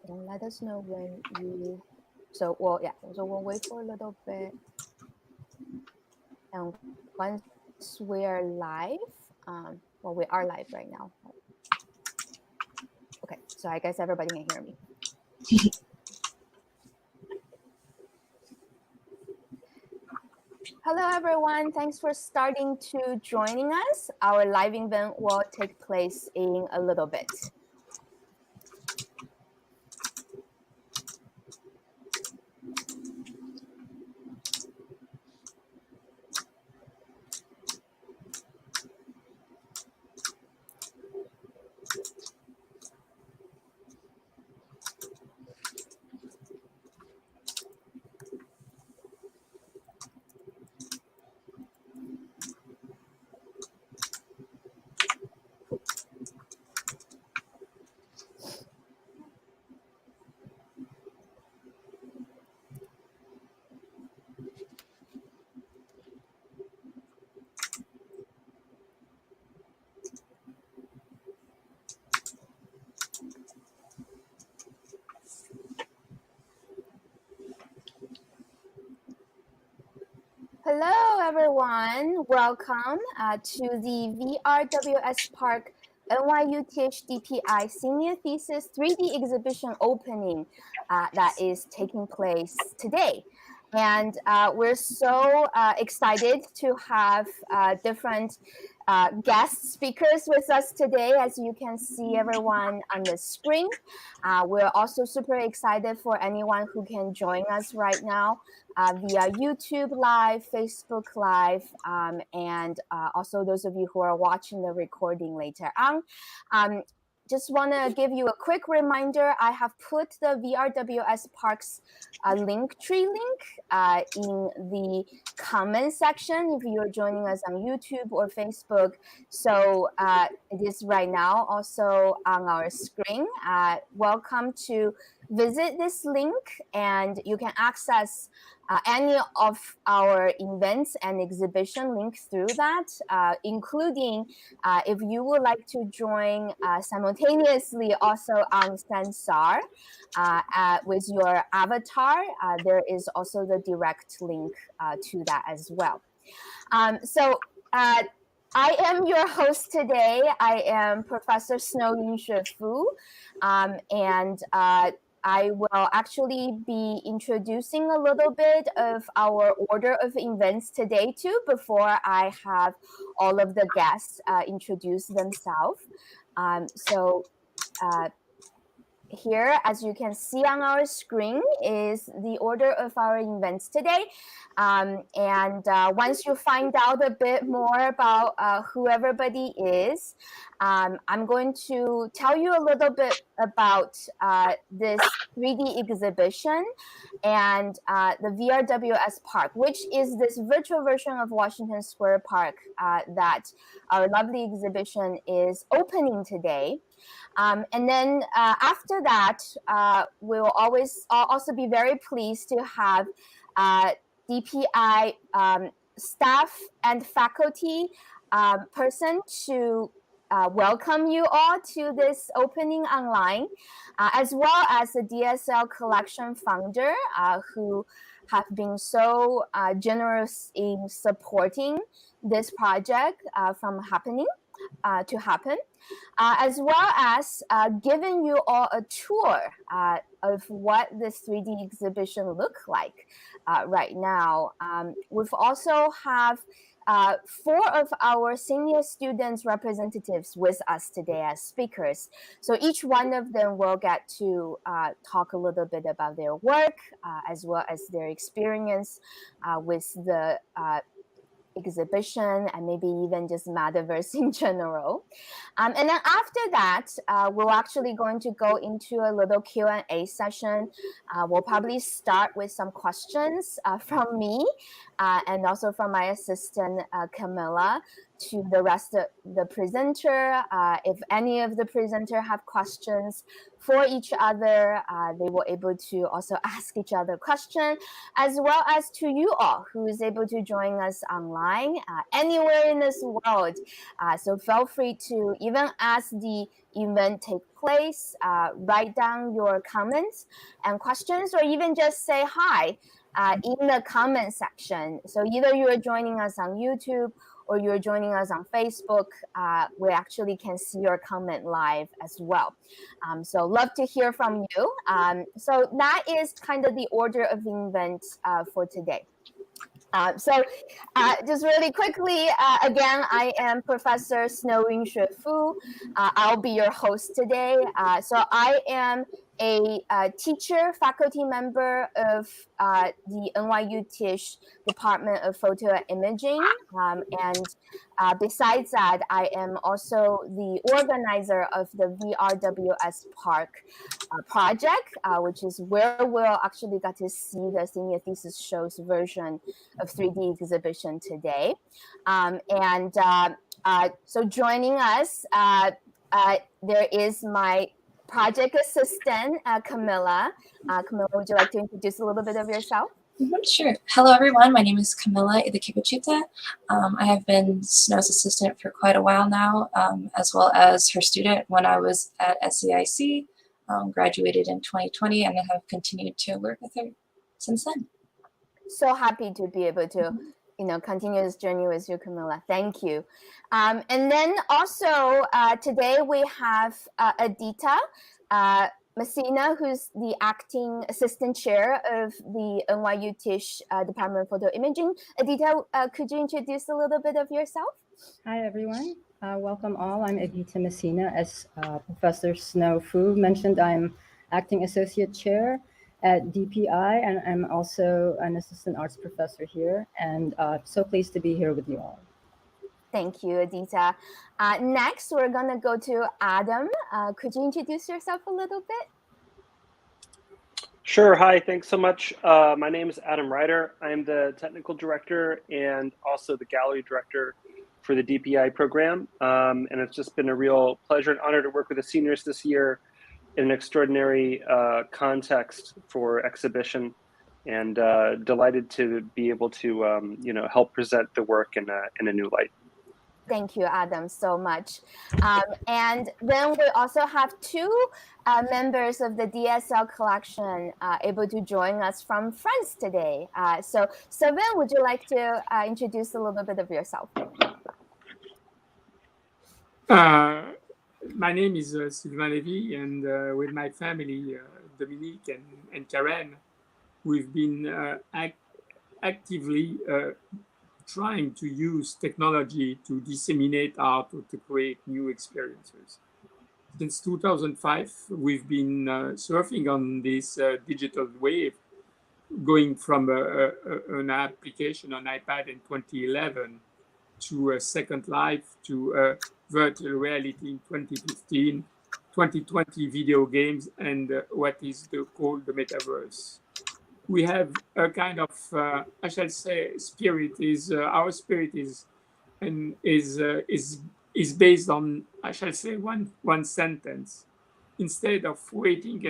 And let us know when you, so we'll wait for a little bit. And once we're live, well, we are live right now. Okay, so I guess everybody can hear me. Hello, everyone. Thanks for starting to joining us. Our live event will take place in a little bit. Hello, everyone. Welcome to the WSPark NYU Tisch DPI Senior Thesis 3D exhibition opening that is taking place today. And we're so excited to have different guest speakers with us today, as you can see everyone on the screen. We're also super excited for anyone who can join us right now via YouTube Live, Facebook Live, and also those of you who are watching the recording later on. Just want to give you a quick reminder. I have put the WSPark's Linktree link in the comment section if you're joining us on YouTube or Facebook. So it is right now also on our screen. Welcome to visit this link, and you can access any of our events and exhibition links through that, including if you would like to join simultaneously also on Sansar with your avatar, there is also the direct link to that as well. I am your host today. I am Professor Snow Yunxue Fu, and I will actually be introducing a little bit of our order of events today too, before I have all of the guests introduce themselves. Here, as you can see on our screen, is the order of our events today. Once you find out a bit more about who everybody is, I'm going to tell you a little bit about this 3D exhibition and the WSPark, which is this virtual version of Washington Square Park that our lovely exhibition is opening today. And then after that, we'll also be very pleased to have DPI staff and faculty person to welcome you all to this opening online, as well as the DSLCollection founder who have been so generous in supporting this project from to happen, as well as giving you all a tour of what this 3D exhibition look like right now. We've also have 4 of our senior students representatives with us today as speakers. So each one of them will get to talk a little bit about their work, as well as their experience with the exhibition and maybe even just metaverse in general. And then after that, we're actually going to go into a little Q&A session. We'll probably start with some questions from me and also from my assistant, Camilla, to the rest of the presenter. If any of the presenter have questions for each other, they were able to also ask each other questions, as well as to you all who is able to join us online anywhere in this world. So feel free to, even as the event take place, write down your comments and questions, or even just say hi in the comment section. So either you are joining us on YouTube or you're joining us on Facebook, we actually can see your comment live as well. So love to hear from you. So that is kind of the order of events for today. So just really quickly, again, I am Professor Snow Yunxue Fu. I'll be your host today. So I am a teacher, faculty member of the NYU Tisch Department of Photo and Imaging. And besides that, I am also the organizer of the WSPark project, which is where we'll actually get to see the senior thesis show's version of 3D exhibition today. So joining us, there is my project assistant, Camilla. Camilla, would you like to introduce a little bit of yourself? Sure. Hello, everyone. My name is Camilla Idekiguchita. I have been Snow's assistant for quite a while now, as well as her student when I was at SCIC, graduated in 2020, and I have continued to work with her since then. So happy to be able to continue this journey with you, Camilla. Thank you. And then also today we have Adita Messina, who's the acting assistant chair of the NYU Tisch Department of Photo Imaging. Adita, could you introduce a little bit of yourself? Hi, everyone. Welcome all. I'm Adita Messina. As Professor Snow Fu mentioned, I'm acting associate chair at DPI, and I'm also an assistant arts professor here, and so pleased to be here with you all. Thank you, Adita. Next, we're going to go to Adam. Could you introduce yourself a little bit? Sure. Hi, thanks so much. My name is Adam Ryder. I'm the technical director and also the gallery director for the DPI program. And it's just been a real pleasure and honor to work with the seniors this year in an extraordinary context for exhibition, and delighted to be able to help present the work in a new light. Thank you, Adam, so much. And then we also have two members of the DSLCollection able to join us from France today. So Sylvain, would you like to introduce a little bit of yourself? My name is Sylvain Lévy, and with my family, Dominique and Karen, we've been actively trying to use technology to disseminate art or to create new experiences. Since 2005, we've been surfing on this digital wave, going from an application on iPad in 2011 to a Second Life to virtual reality in 2015, 2020 video games, and what is called the metaverse. We have a kind of, I shall say, spirit. Our spirit is based on, I shall say, one sentence. Instead of waiting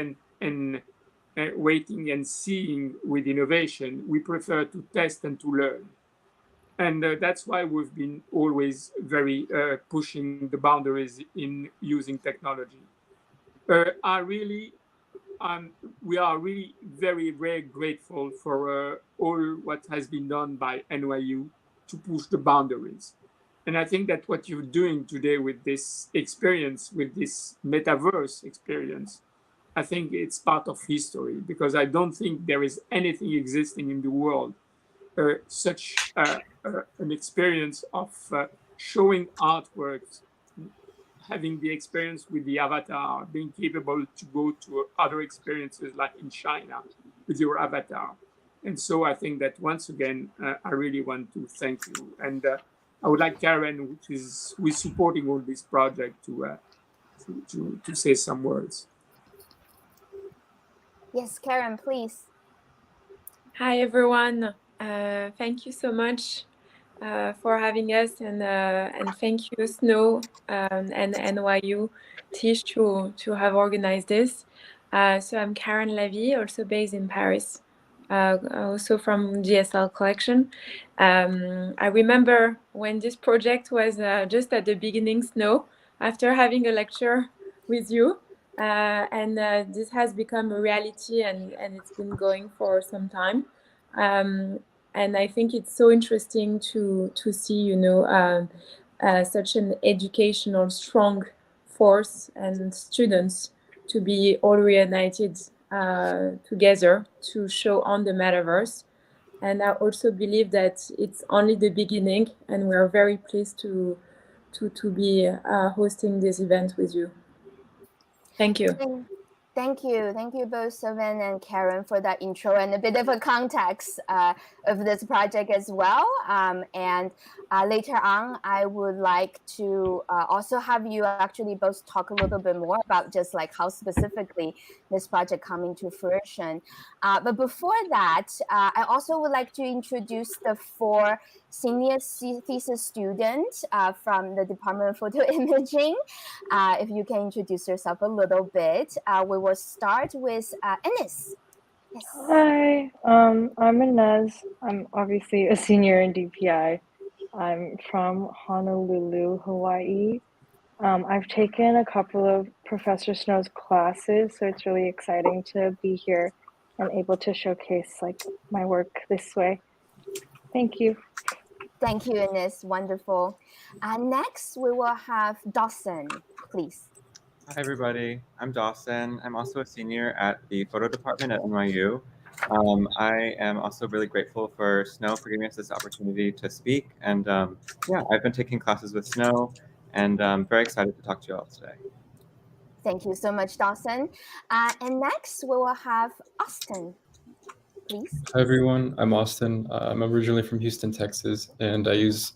and seeing with innovation, we prefer to test and to learn. And that's why we've been always very pushing the boundaries in using technology. We are really very, very grateful for all what has been done by NYU to push the boundaries. And I think that what you're doing today with this experience, with this metaverse experience, I think it's part of history, because I don't think there is anything existing in the world such an experience of showing artworks, having the experience with the avatar, being capable to go to other experiences like in China with your avatar. And so I think that once again, I really want to thank you. And I would like Karen, who is supporting all this project, to say some words. Yes, Karen, please. Hi, everyone. Thank you so much for having us, and thank you, Snow, and NYU Tisch to have organized this. So I'm Karen Levy, also based in Paris, also from DSLCollection. I remember when this project was just at the beginning, Snow, after having a lecture with you. And this has become a reality, and it's been going for some time. And I think it's so interesting to see, such an educational strong force and students to be all reunited together to show on the metaverse. And I also believe that it's only the beginning, and we are very pleased to be hosting this event with you. Thank you. Thank you both, Sylvain and Karen, for that intro and a bit of a context of this project as well. And later on, I would like to also have you actually both talk a little bit more about just like how specifically this project coming to fruition. But before that, I also would like to introduce the 4 senior thesis students from the Department of Photo Imaging. If you can introduce yourself a little bit, we will start with Ines. Yes. Hi, I'm Inez. I'm obviously a senior in DPI. I'm from Honolulu, Hawaii. I've taken a couple of Professor Snow's classes, so it's really exciting to be here and able to showcase like my work this way. Thank you. Thank you, Ines. Wonderful. Next, we will have Dawson, please. Hi, everybody. I'm Dawson. I'm also a senior at the photo department at NYU. I am also really grateful for Snow for giving us this opportunity to speak. And yeah, I've been taking classes with Snow, and I'm very excited to talk to you all today. Thank you so much, Dawson. And next, we will have Austin, please. Hi, everyone. I'm Austin. I'm originally from Houston, Texas, and I use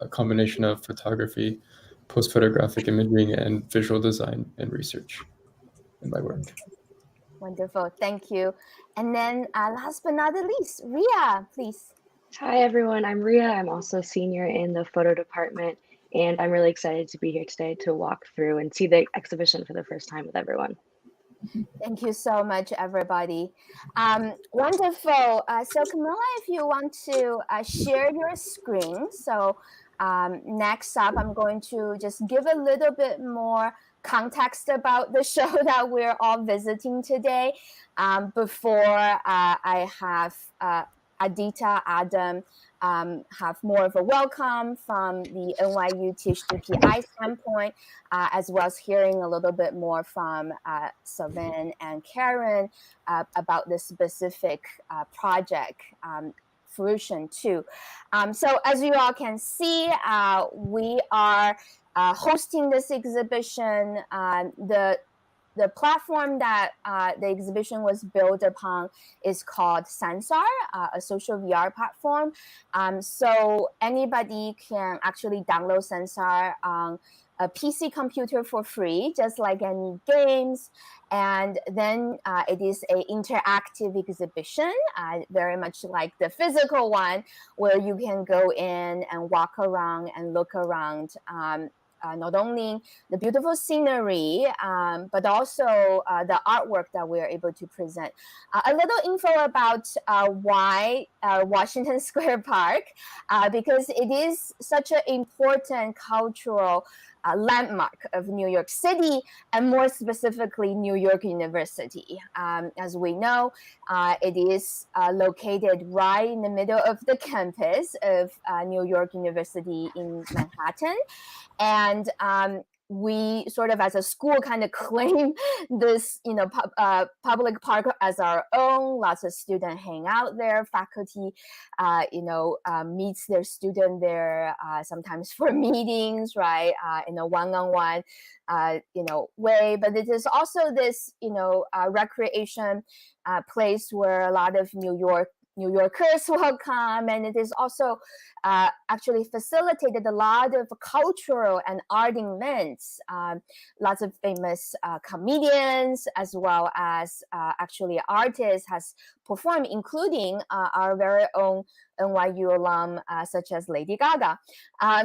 a combination of photography, post-photographic imaging, and visual design and research in my work. Wonderful. Thank you. And then last but not the least, Ria, please. Hi, everyone. I'm Ria. I'm also a senior in the photo department, and I'm really excited to be here today to walk through and see the exhibition for the first time with everyone. Thank you so much, everybody. Wonderful. So Camilla, if you want to share your screen. So next up, I'm going to just give a little bit more context about the show that we're all visiting today before I have Adita, Adam, have more of a welcome from the NYU Tisch DPI standpoint, as well as hearing a little bit more from Sylvain and Karen about the specific project fruition too. So as you all can see, we are hosting this exhibition. The platform that the exhibition was built upon is called Sansar, a social VR platform. So anybody can actually download Sansar on a PC computer for free, just like any games. And then it is an interactive exhibition, very much like the physical one, where you can go in and walk around and look around. Not only the beautiful scenery, but also the artwork that we are able to present. A little info about why Washington Square Park, because it is such an important cultural landmark of New York City, and more specifically, New York University. As we know, it is located right in the middle of the campus of New York University in Manhattan. And we sort of as a school kind of claim this, public park as our own. Lots of students hang out there. Faculty, meets their student there sometimes for meetings, right? In a one-on-one, way. But it is also this, recreation place where a lot of New York New Yorkers welcome, and it is also actually facilitated a lot of cultural and art events. Lots of famous comedians as well as actually artists has performed, including our very own NYU alum such as Lady Gaga.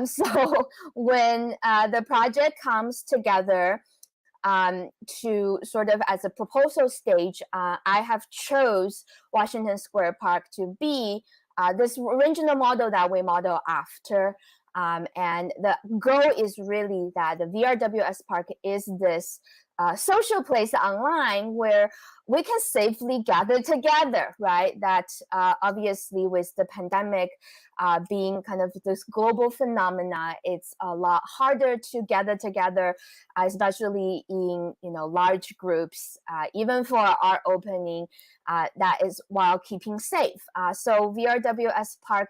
So when the project comes together to sort of as a proposal stage, I have chose Washington Square Park to be this original model that we model after. And the goal is really that the WSPark is this social place online where we can safely gather together, right? That obviously with the pandemic being kind of this global phenomena, it's a lot harder to gather together, especially in large groups, even for our opening, that is while keeping safe. So WSPark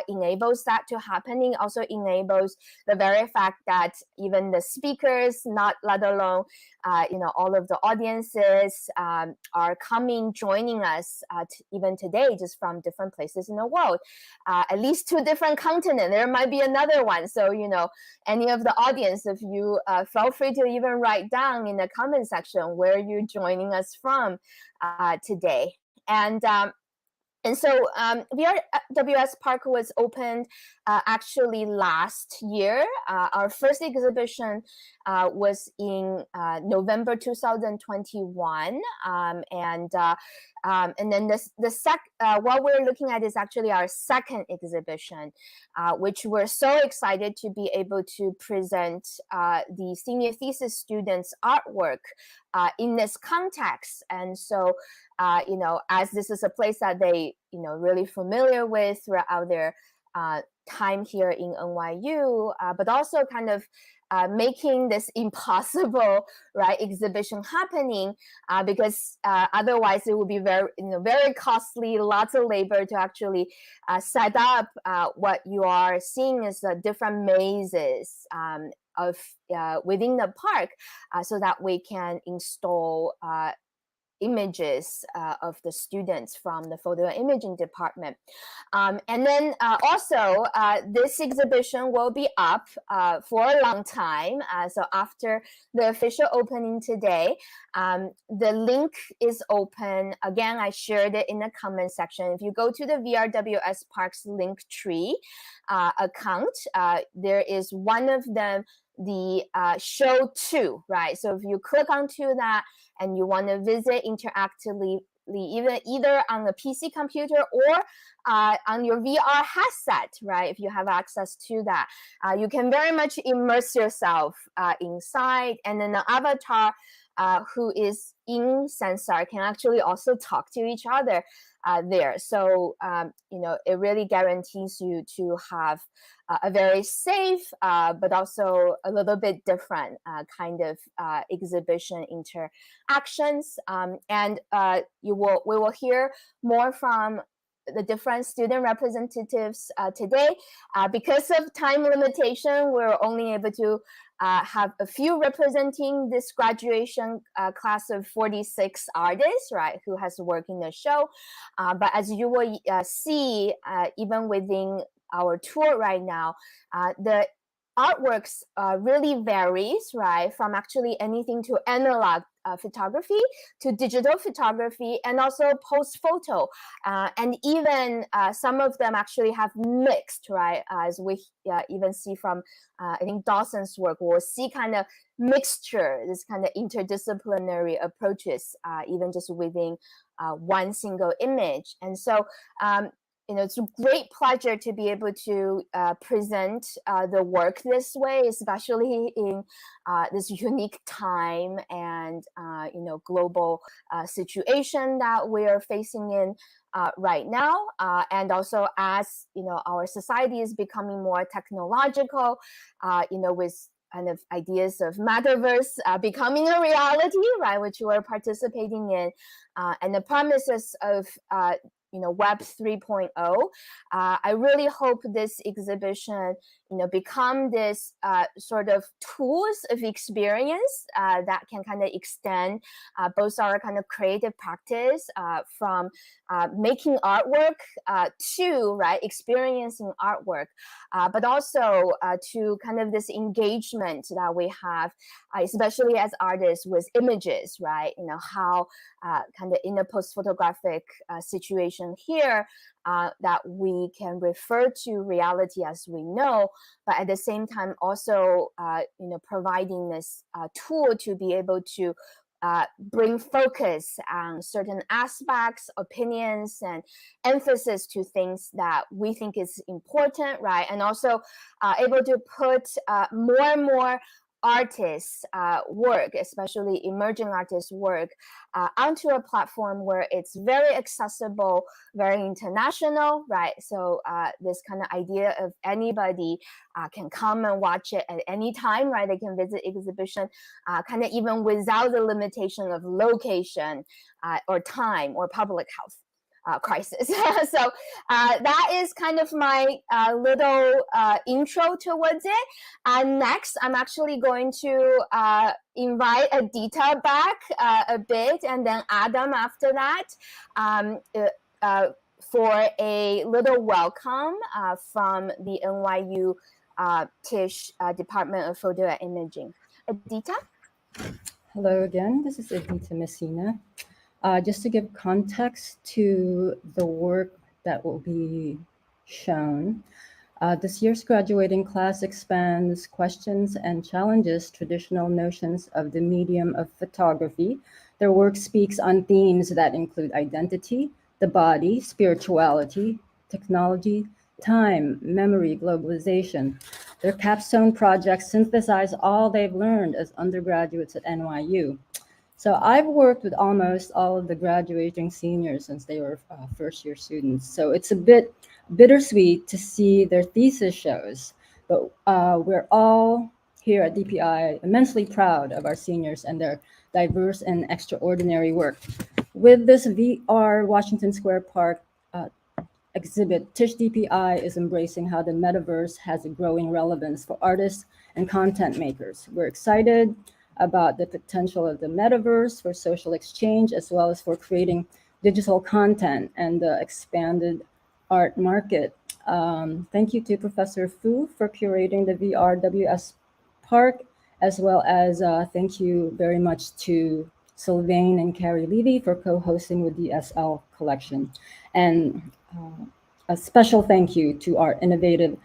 enables that to happening, also enables the very fact that even the speakers, not let alone all of the audiences are coming, joining us even today, just from different places in the world, at least 2 different continents. There might be another one. So, any of the audience, if you feel free to even write down in the comment section where you're joining us from today. And so WSPark was opened actually last year. Our first exhibition was in November 2021, and then what we're looking at is actually our second exhibition, which we're so excited to be able to present the senior thesis students' artwork in this context. And so, as this is a place that they, really familiar with throughout their time here in NYU, but also kind of making this impossible, right, exhibition happening, because otherwise it would be very, very costly, lots of labor to actually set up what you are seeing as different mazes of within the park, so that we can install images of the students from the photo imaging department. And then also this exhibition will be up for a long time. So after the official opening today, the link is open. Again, I shared it in the comment section. If you go to the WSPark's link tree account, there is one of them, the show 2, right? So if you click onto that and you want to visit interactively, either on a PC computer or on your VR headset, right? If you have access to that, you can very much immerse yourself inside, and then the avatar who is in Sansar can actually also talk to each other there. So, it really guarantees you to have a very safe, but also a little bit different kind of exhibition interactions. And we will hear more from the different student representatives today. Because of time limitation, we're only able to have a few representing this graduation class of 46 artists, right, who has worked in the show. But as you will see, even within our tour right now, the artworks really varies, right, from actually anything to analog photography to digital photography, and also post photo, and even some of them actually have mixed, right, as we even see from I think Dawson's work. We'll see kind of mixture, this kind of interdisciplinary approaches, even just within one single image. And so it's a great pleasure to be able to present the work this way, especially in this unique time and global situation that we are facing in right now, and also as our society is becoming more technological, with kind of ideas of metaverse becoming a reality, right, which we're participating in, and the promises of Web 3.0. I really hope this exhibition, become this sort of tools of experience that can kind of extend both our kind of creative practice from making artwork to experiencing artwork, but also to kind of this engagement that we have, especially as artists, with images, right? How kind of in a post-photographic situation here, that we can refer to reality as we know, but at the same time also, providing this tool to be able to bring focus on certain aspects, opinions, and emphasis to things that we think is important, right? And also able to put more and more artists' work, especially emerging artists' work, onto a platform where it's very accessible, very international, right? So this kind of idea of anybody can come and watch it at any time, right? They can visit exhibition kind of even without the limitation of location or time or public health crisis. So that is kind of my little intro towards it. And next, I'm actually going to invite Adita back a bit, and then Adam after that, for a little welcome from the NYU Tisch Department of Photo and Imaging. Adita? Hello again, this is Adita Messina. Just to give context to the work that will be shown, this year's graduating class expands questions and challenges traditional notions of the medium of photography. Their work speaks on themes that include identity, the body, spirituality, technology, time, memory, globalization. Their capstone projects synthesize all they've learned as undergraduates at NYU. So I've worked with almost all of the graduating seniors since they were first-year students. So it's a bit bittersweet to see their thesis shows, but we're all here at DPI immensely proud of our seniors and their diverse and extraordinary work. With this VR Washington Square Park exhibit, Tisch DPI is embracing how the metaverse has a growing relevance for artists and content makers. We're excited about the potential of the metaverse for social exchange, as well as for creating digital content and the expanded art market. Thank you to Professor Fu for curating the VR WSPark, as well as thank you very much to Sylvain and Carrie Levy for co-hosting with DSLCollection. And a special thank you to our innovative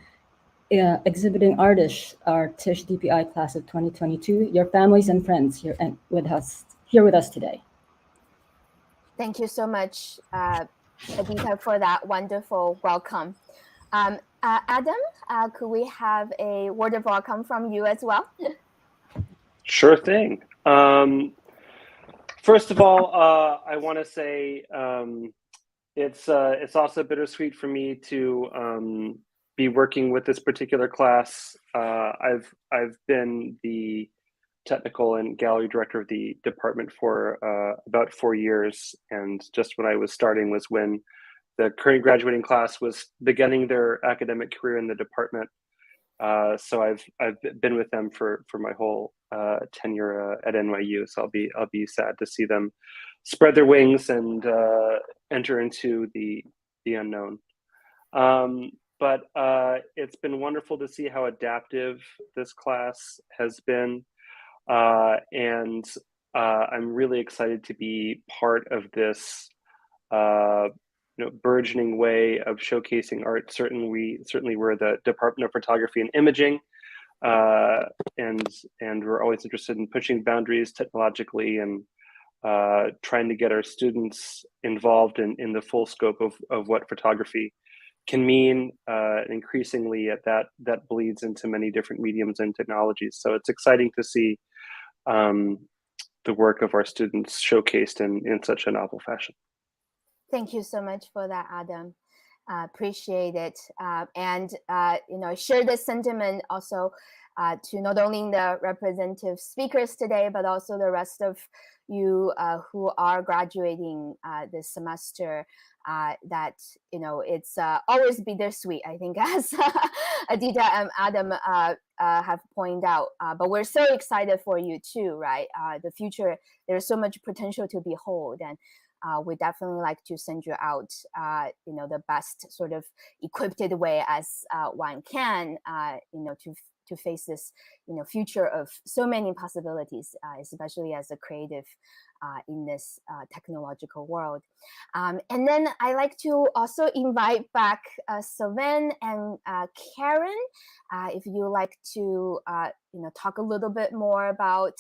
exhibiting artists, our Tisch DPI class of 2022, your families and friends here with us today. Thank you so much, Adita, for that wonderful welcome. Adam, could we have a word of welcome from you as well? Sure thing. First of all, I want to say it's also bittersweet for me to be working with this particular class. I've been the technical and gallery director of the department for about 4 years, and just when I was starting was when the current graduating class was beginning their academic career in the department. So I've been with them for my whole tenure at NYU. So I'll be sad to see them spread their wings and enter into the unknown. But it's been wonderful to see how adaptive this class has been. And I'm really excited to be part of this burgeoning way of showcasing art. Certainly we're the Department of Photography and Imaging, and we're always interested in pushing boundaries technologically and trying to get our students involved in the full scope of what photography can mean. Increasingly that bleeds into many different mediums and technologies. So it's exciting to see the work of our students showcased in such a novel fashion. Thank you so much for that, Adam. Appreciate it. And share this sentiment also to not only the representative speakers today, but also the rest of you who are graduating this semester, that it's always bittersweet, I think, as Adita and Adam have pointed out. But we're so excited for you too, right? The future, there's so much potential to behold, and we definitely like to send you out, the best sort of equipped way as one can, to face this, future of so many possibilities, especially as a creative in this technological world. And then I like to also invite back Sylvain and Karen, if you like to, talk a little bit more about,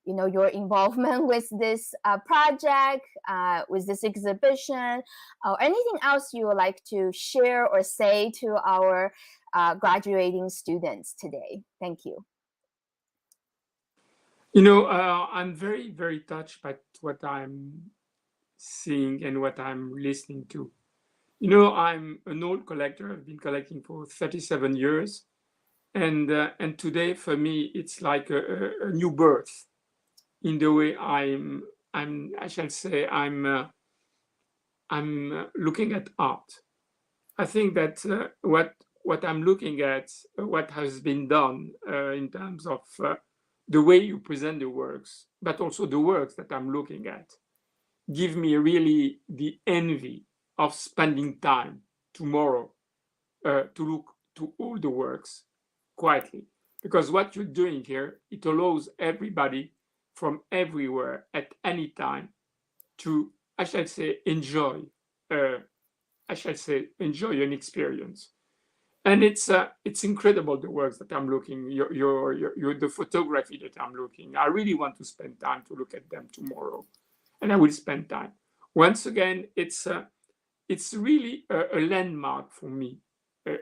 your involvement with this project, with this exhibition, or anything else you would like to share or say to our graduating students today. Thank you. I'm very, very touched by what I'm seeing and what I'm listening to. I'm an old collector. I've been collecting for 37 years. And today, for me, it's like a new birth in the way I'm looking at art. I think that what I'm looking at, what has been done in terms of the way you present the works, but also the works that I'm looking at, give me really the envy of spending time tomorrow to look to all the works quietly. Because what you're doing here, it allows everybody from everywhere at any time to, enjoy an experience. And it's incredible, the works that I'm looking, the photography that I'm looking. I really want to spend time to look at them tomorrow, and I will spend time. Once again, it's really a landmark for me.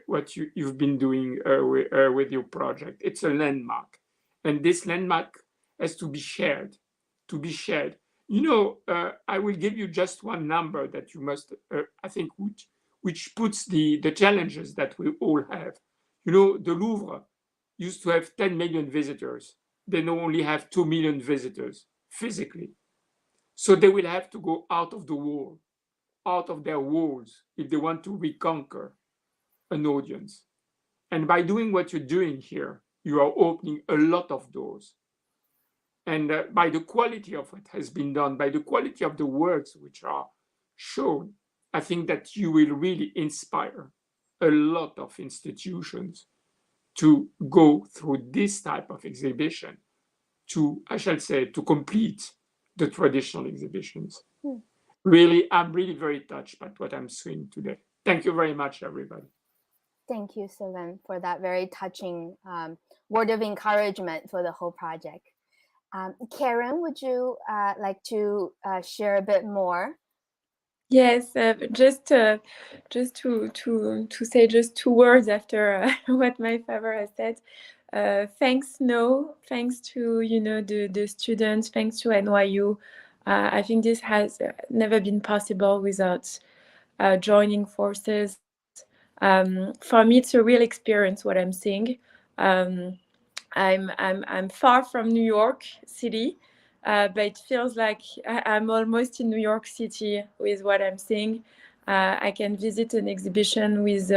What you've been doing with your project, it's a landmark, and this landmark has to be shared. I will give you just one number that you must, I think, which puts the challenges that we all have. The Louvre used to have 10 million visitors. They now only have 2 million visitors physically. So they will have to go out of their walls, if they want to reconquer an audience. And by doing what you're doing here, you are opening a lot of doors. And by the quality of what has been done, by the quality of the works which are shown, I think that you will really inspire a lot of institutions to go through this type of exhibition to complete the traditional exhibitions. Really, I'm really very touched by what I'm seeing today. Thank you very much, everybody. Thank you, Sylvain, for that very touching word of encouragement for the whole project. Karen, would you like to share a bit more? Yes, just to say just 2 words after what my father has said. Thanks, Snow. Thanks to the students. Thanks to NYU. I think this has never been possible without joining forces. For me, it's a real experience what I'm seeing. I'm far from New York City, but it feels like I'm almost in New York City with what I'm seeing. I can visit an exhibition with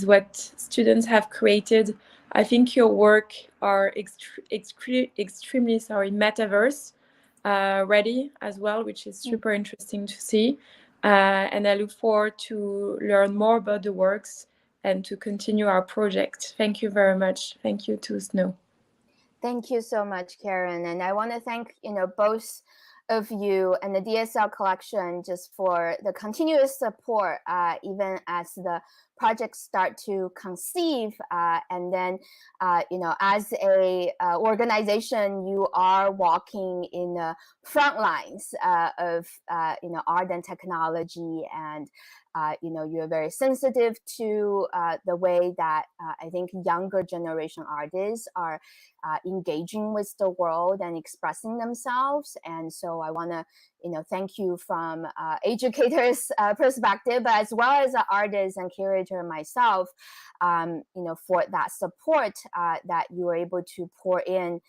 what students have created. I think your work are extremely metaverse ready as well, which is super interesting to see. And I look forward to learn more about the works and to continue our project. Thank you very much. Thank you to Snow. Thank you so much, Karen. And I want to thank, both of you and the DSLCollection just for the continuous support, even as the projects start to conceive. And then, as a organization, you are walking in the front lines of, art and technology. And, you're very sensitive to the way that I think younger generation artists are engaging with the world and expressing themselves. And so I want to, thank you from educators' perspective, but as well as an artist and curator myself, for that support that you were able to pour in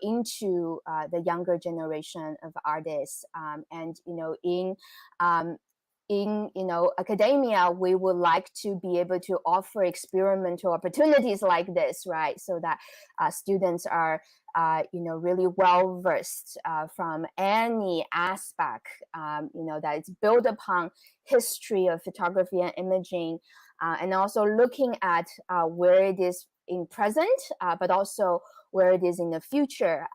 into the younger generation of artists. And in academia, we would like to be able to offer experimental opportunities like this, right? So that students are really well versed from any aspect, that is built upon history of photography and imaging, and also looking at where it is in present, but also where it is in the future.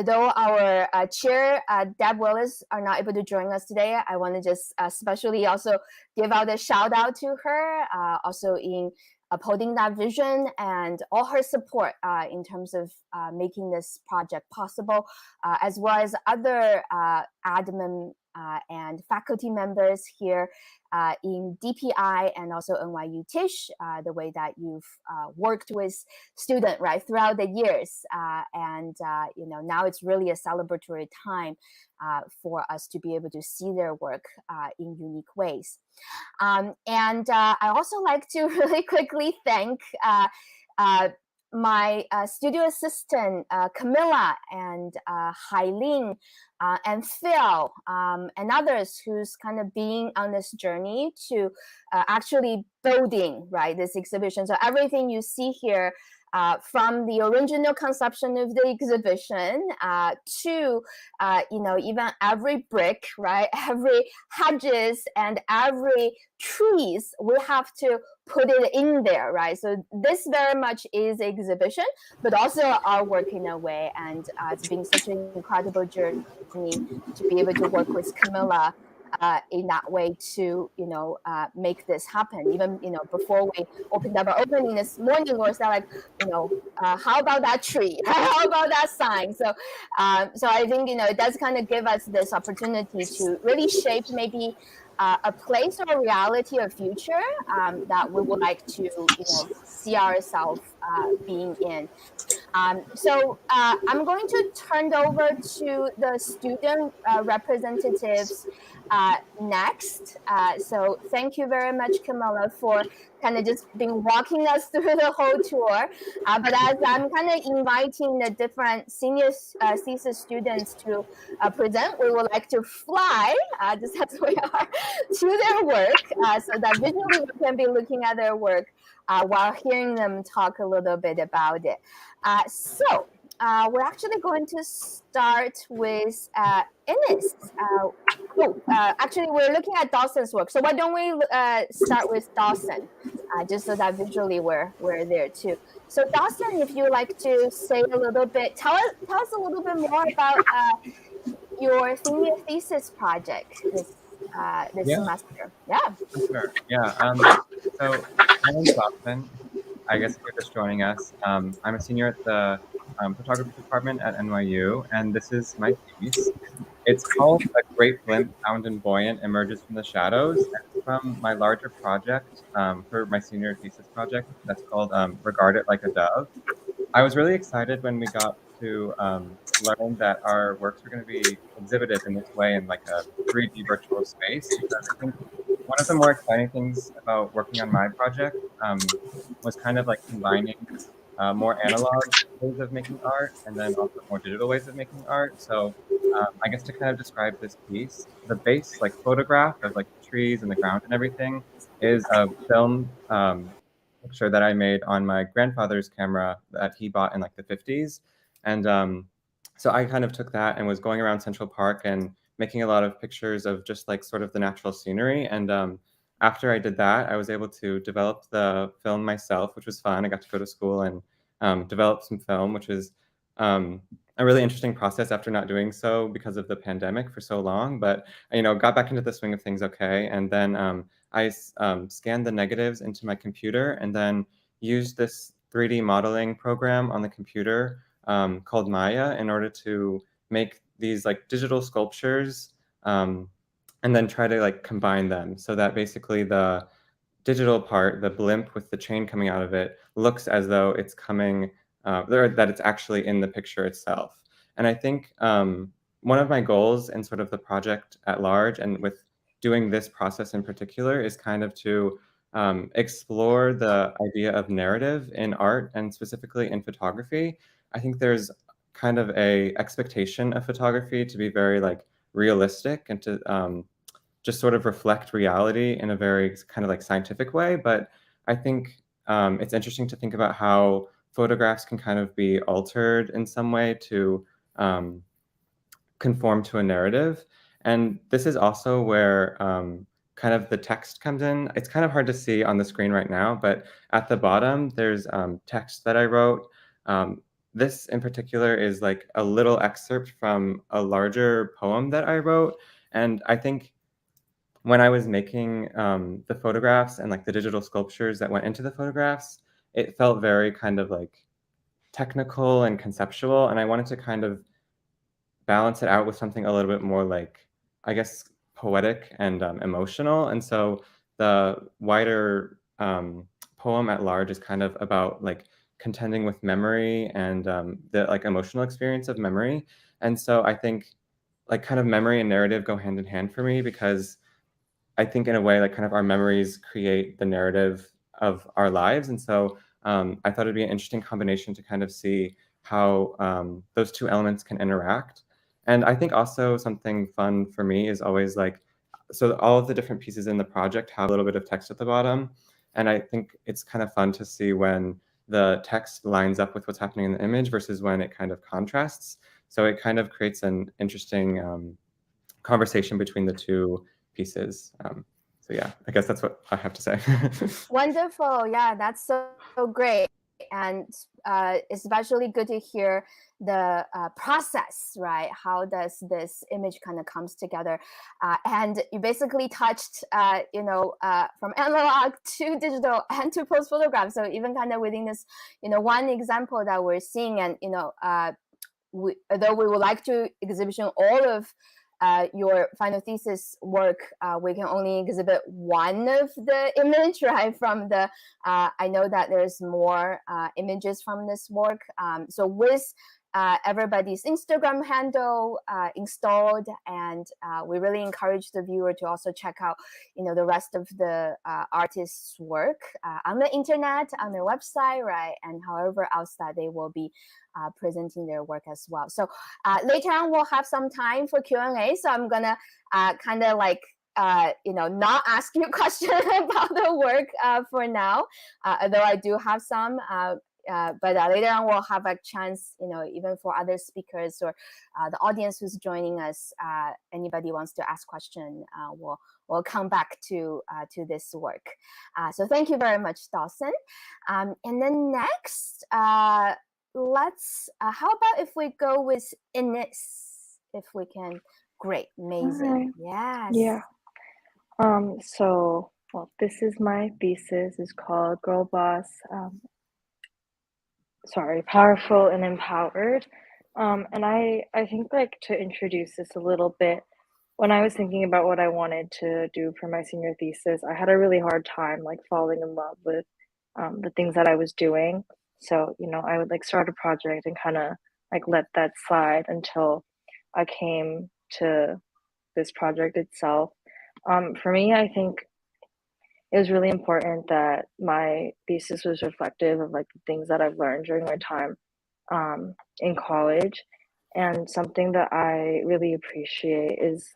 Though our chair, Deb Willis, are not able to join us today, I want to just especially also give out a shout out to her, also in upholding that vision and all her support in terms of making this project possible, as well as other admin and faculty members here in DPI and also NYU Tisch, the way that you've worked with students right throughout the years. Now it's really a celebratory time for us to be able to see their work in unique ways. I also like to really quickly thank my studio assistant, Camilla, and Hailin, and Phil, and others who's kind of being on this journey to actually building, right, this exhibition. So everything you see here, from the original conception of the exhibition to, even every brick, right, every hedges and every trees, we have to put it in there, right? So this very much is an exhibition, but also our work in a way. And it's been such an incredible journey to be able to work with Camilla in that way to make this happen. Even before we opened up our opening this morning, we said like, how about that tree? How about that sign? So I think it does kind of give us this opportunity to really shape maybe a place or a reality or future that we would like to see ourselves being in. So I'm going to turn it over to the student representatives next. So thank you very much, Camilla, for kind of just been walking us through the whole tour. But as I'm kind of inviting the different senior thesis students to present, we would like to fly, just as we are, to their work, so that visually we can be looking at their work while hearing them talk a little bit about it. So we're actually going to start with Ines. Actually, we're looking at Dawson's work. So why don't we start with Dawson, just so that visually we're there too. So Dawson, if you'd like to say a little bit, tell us a little bit more about your senior thesis project this semester. Yeah. Sure. Yeah. So my name's Dawson. I guess if you're just joining us, I'm a senior at the photography department at NYU, and this is my piece. It's called "A Great Blimp Found and Buoyant Emerges from the Shadows." And it's from my larger project for my senior thesis project that's called "Regard It Like a Dove." I was really excited when we got to learn that our works were going to be exhibited in this way in like a 3D virtual space, because I think one of the more exciting things about working on my project was kind of like combining more analog ways of making art and then also more digital ways of making art. So I guess to kind of describe this piece, the base like photograph of like the trees and the ground and everything is a film picture that I made on my grandfather's camera that he bought in like the 50s. And so I kind of took that and was going around Central Park and making a lot of pictures of just like sort of the natural scenery. And after I did that, I was able to develop the film myself, which was fun. I got to go to school and develop some film, which was a really interesting process after not doing so because of the pandemic for so long. But got back into the swing of things okay. And then I scanned the negatives into my computer and then used this 3D modeling program on the computer called Maya in order to make these like digital sculptures and then try to like combine them so that basically the digital part, the blimp with the chain coming out of it, looks as though it's coming, that it's actually in the picture itself. And I think one of my goals in sort of the project at large and with doing this process in particular is kind of to explore the idea of narrative in art and specifically in photography. I think there's kind of a expectation of photography to be very like realistic and to just sort of reflect reality in a very kind of like scientific way. But I think it's interesting to think about how photographs can kind of be altered in some way to conform to a narrative. And this is also where kind of the text comes in. It's kind of hard to see on the screen right now, but at the bottom, there's text that I wrote. This in particular is like a little excerpt from a larger poem that I wrote. And I think when I was making the photographs and like the digital sculptures that went into the photographs, it felt very kind of like technical and conceptual. And I wanted to kind of balance it out with something a little bit more like, I guess, poetic and emotional. And so the wider poem at large is kind of about like contending with memory and the like emotional experience of memory. And so I think like kind of memory and narrative go hand in hand for me, because I think in a way like kind of our memories create the narrative of our lives. And so I thought it'd be an interesting combination to kind of see how those two elements can interact. And I think also something fun for me is always like, so all of the different pieces in the project have a little bit of text at the bottom. And I think it's kind of fun to see when the text lines up with what's happening in the image versus when it kind of contrasts. So it kind of creates an interesting conversation between the two pieces. So yeah, I guess that's what I have to say. Wonderful. Yeah, that's so great. And especially good to hear the process, right? How does this image kind of comes together? And you basically touched, from analog to digital and to post photograph. So even kind of within this, one example that we're seeing, and though we would like to exhibition all of your final thesis work, we can only exhibit one of the image, right? From the, I know that there's more images from this work. So with everybody's Instagram handle installed, and we really encourage the viewer to also check out, the rest of the artists' work on the internet, on their website, right? And however outside they will be presenting their work as well. So later on we'll have some time for Q&A. So I'm gonna kind of like not ask you questions about the work for now, although I do have some. But later on we'll have a chance, even for other speakers or the audience who's joining us, anybody wants to ask question, we'll come back to this work. So thank you very much, Dawson. And then next, let's, how about if we go with Ines, if we can. Great, amazing. Yes. Yeah. Well, this is my thesis. It's called Girl Boss, Powerful and Empowered. And I think like to introduce this a little bit, when I was thinking about what I wanted to do for my senior thesis, I had a really hard time like falling in love with the things that I was doing. So, I would like start a project and kind of like let that slide until I came to this project itself. For me, I think it was really important that my thesis was reflective of like the things that I've learned during my time in college. And something that I really appreciate is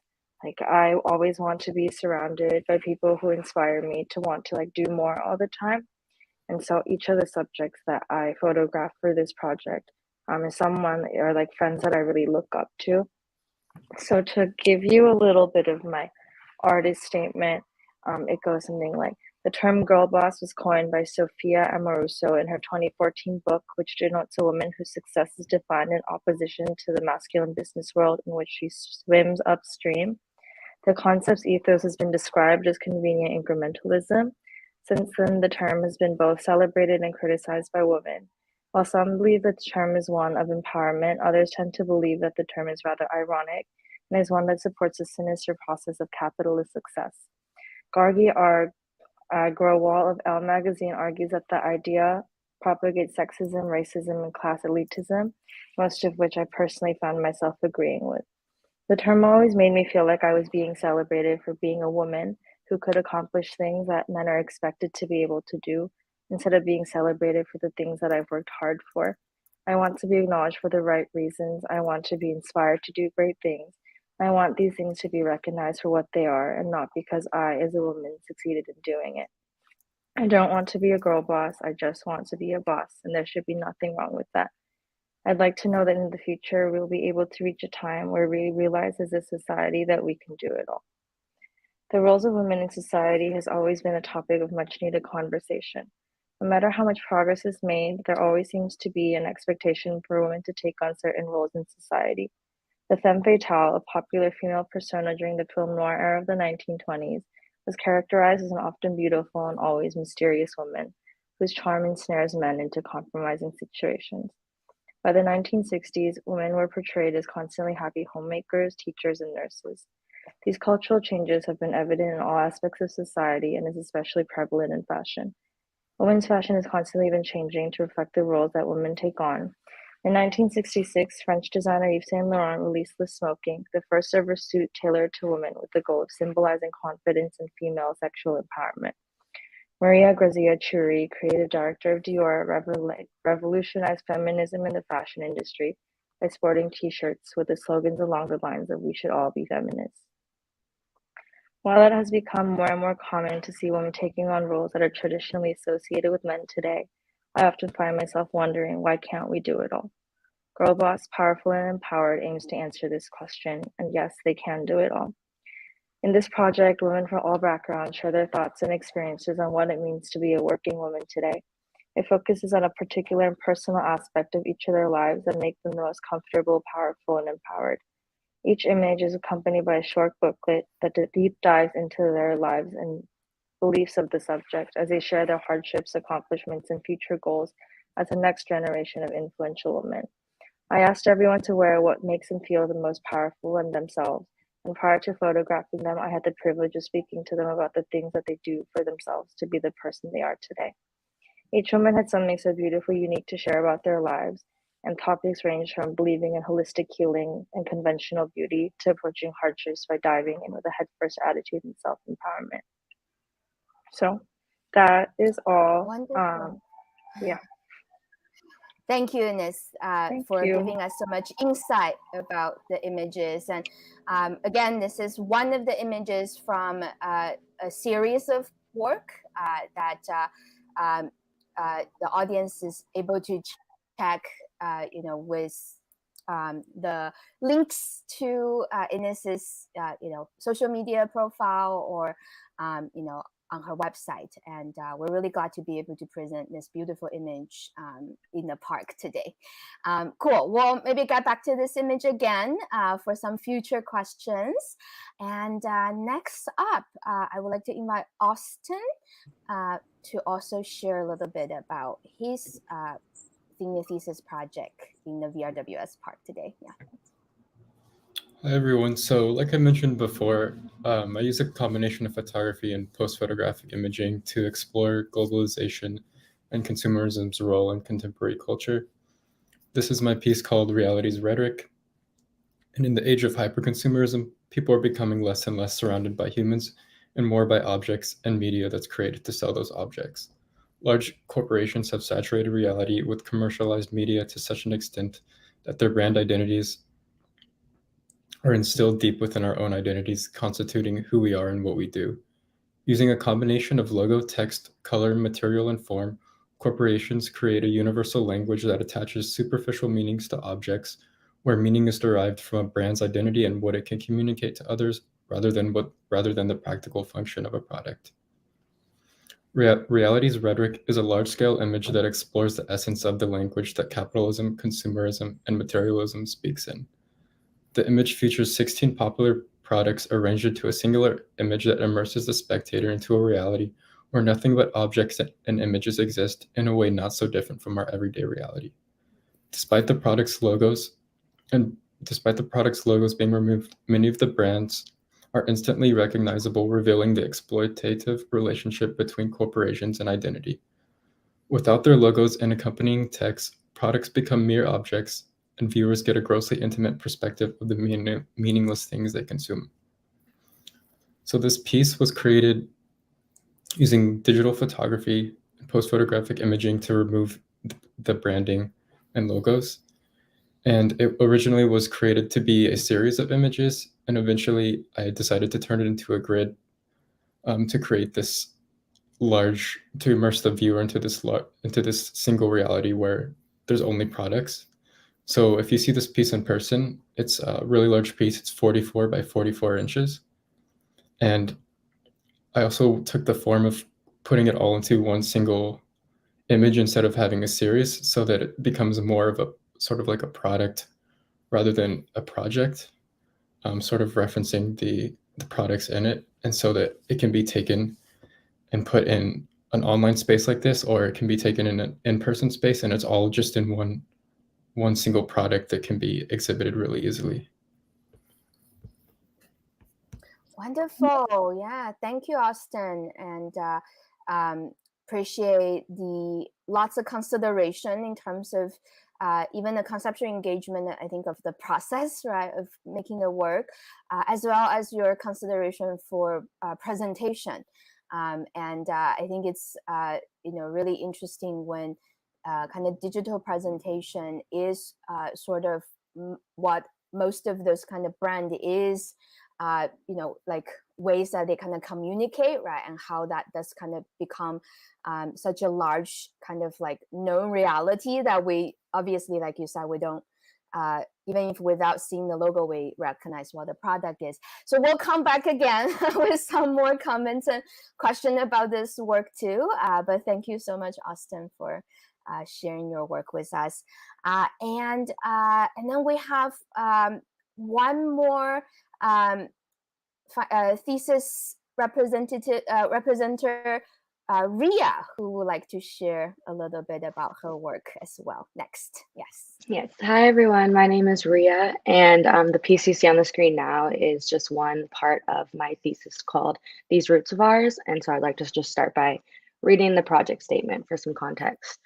like I always want to be surrounded by people who inspire me to want to like do more all the time. And so each of the subjects that I photographed for this project is someone or like friends that I really look up to. So to give you a little bit of my artist statement, it goes something like, the term girl boss was coined by Sophia Amoruso in her 2014 book, which denotes a woman whose success is defined in opposition to the masculine business world in which she swims upstream. The concept's ethos has been described as convenient incrementalism. Since then, the term has been both celebrated and criticized by women. While some believe that the term is one of empowerment, others tend to believe that the term is rather ironic and is one that supports a sinister process of capitalist success. Gargi R. Growal of Elle magazine argues that the idea propagates sexism, racism, and class elitism, most of which I personally found myself agreeing with. The term always made me feel like I was being celebrated for being a woman, who could accomplish things that men are expected to be able to do instead of being celebrated for the things that I've worked hard for. I want to be acknowledged for the right reasons. I want to be inspired to do great things. I want these things to be recognized for what they are and not because I, as a woman, succeeded in doing it. I don't want to be a girl boss. I just want to be a boss, and there should be nothing wrong with that. I'd like to know that in the future we'll be able to reach a time where we realize as a society that we can do it all. The roles of women in society has always been a topic of much needed conversation. No matter how much progress is made, there always seems to be an expectation for women to take on certain roles in society. The femme fatale, a popular female persona during the film noir era of the 1920s, was characterized as an often beautiful and always mysterious woman whose charm ensnares men into compromising situations. By the 1960s, women were portrayed as constantly happy homemakers, teachers, and nurses. These cultural changes have been evident in all aspects of society and is especially prevalent in fashion. Women's fashion has constantly been changing to reflect the roles that women take on. In 1966, French designer Yves Saint Laurent released The Smoking, the first ever suit tailored to women with the goal of symbolizing confidence and female sexual empowerment. Maria Grazia Chiuri, creative director of Dior, revolutionized feminism in the fashion industry by sporting t-shirts with the slogans along the lines of "We should all be feminists." While it has become more and more common to see women taking on roles that are traditionally associated with men today, I often find myself wondering, why can't we do it all? Girl Boss, Powerful and Empowered aims to answer this question, and yes, they can do it all. In this project, women from all backgrounds share their thoughts and experiences on what it means to be a working woman today. It focuses on a particular and personal aspect of each of their lives that make them the most comfortable, powerful, and empowered. Each image is accompanied by a short booklet that deep dives into their lives and beliefs of the subject as they share their hardships, accomplishments, and future goals as the next generation of influential women. I asked everyone to wear what makes them feel the most powerful in themselves, and prior to photographing them, I had the privilege of speaking to them about the things that they do for themselves to be the person they are today. Each woman had something so beautifully unique to share about their lives, and topics range from believing in holistic healing and conventional beauty to approaching hardships by diving in with a head-first attitude and self-empowerment. So that is all. Wonderful. Yeah. Thank you, Ines, for you. giving us so much insight about the images. And again, this is one of the images from a series of work that the audience is able to check, with the links to Ines's, social media profile or, on her website. And we're really glad to be able to present this beautiful image in the park today. Cool. We'll maybe get back to this image again for some future questions. And next up, I would like to invite Austin to also share a little bit about his senior thesis project in the WSPark today. Yeah. Hi, everyone. So like I mentioned before, I use a combination of photography and post-photographic imaging to explore globalization and consumerism's role in contemporary culture. This is my piece called Reality's Rhetoric. And in the age of hyperconsumerism, people are becoming less and less surrounded by humans and more by objects and media that's created to sell those objects. Large corporations have saturated reality with commercialized media to such an extent that their brand identities are instilled deep within our own identities, constituting who we are and what we do. Using a combination of logo, text, color, material, and form, corporations create a universal language that attaches superficial meanings to objects, where meaning is derived from a brand's identity and what it can communicate to others, rather than the practical function of a product. Reality's Rhetoric is a large-scale image that explores the essence of the language that capitalism, consumerism, and materialism speaks in. The image features 16 popular products arranged into a singular image that immerses the spectator into a reality where nothing but objects and images exist in a way not so different from our everyday reality. Despite the product's logos being removed, many of the brands are instantly recognizable, revealing the exploitative relationship between corporations and identity. Without their logos and accompanying text, products become mere objects, and viewers get a grossly intimate perspective of the meaningless things they consume. So this piece was created using digital photography and post-photographic imaging to remove the branding and logos. And it originally was created to be a series of images, and eventually I decided to turn it into a grid to create this to immerse the viewer into this single reality where there's only products. So if you see this piece in person, it's a really large piece. It's 44 by 44 inches. And I also took the form of putting it all into one single image instead of having a series, so that it becomes more of a sort of like a product rather than a project, sort of referencing the products in it, and so that it can be taken and put in an online space like this, or it can be taken in an in-person space, and it's all just in one single product that can be exhibited really easily. Wonderful. Yeah. Thank you, Austin. And appreciate the lots of consideration in terms of even the conceptual engagement, I think, of the process, right, of making the work, as well as your consideration for presentation. And I think it's, really interesting when kind of digital presentation is sort of what most of those kind of brand is, like ways that they kind of communicate, right? And how that does kind of become such a large kind of like known reality that we obviously, like you said, we don't, even if without seeing the logo, we recognize what the product is. So we'll come back again with some more comments and questions about this work too. But thank you so much, Austin, for sharing your work with us. And then we have one more thesis representative, Ria, who would like to share a little bit about her work as well. Next, yes. Yes. Hi, everyone. My name is Ria, and the piece you see on the screen now is just one part of my thesis called These Roots of Ours. And so I'd like to just start by reading the project statement for some context.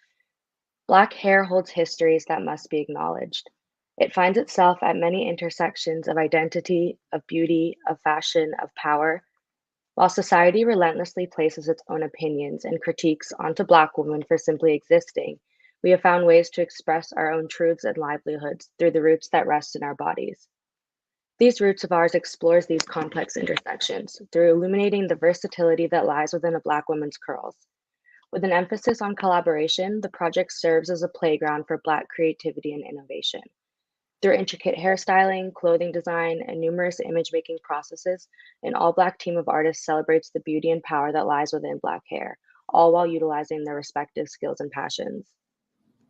Black hair holds histories that must be acknowledged. It finds itself at many intersections of identity, of beauty, of fashion, of power. While society relentlessly places its own opinions and critiques onto Black women for simply existing, we have found ways to express our own truths and livelihoods through the roots that rest in our bodies. These Roots of Ours explores these complex intersections through illuminating the versatility that lies within a Black woman's curls. With an emphasis on collaboration, the project serves as a playground for Black creativity and innovation. Through intricate hairstyling, clothing design, and numerous image-making processes, an all-Black team of artists celebrates the beauty and power that lies within Black hair, all while utilizing their respective skills and passions.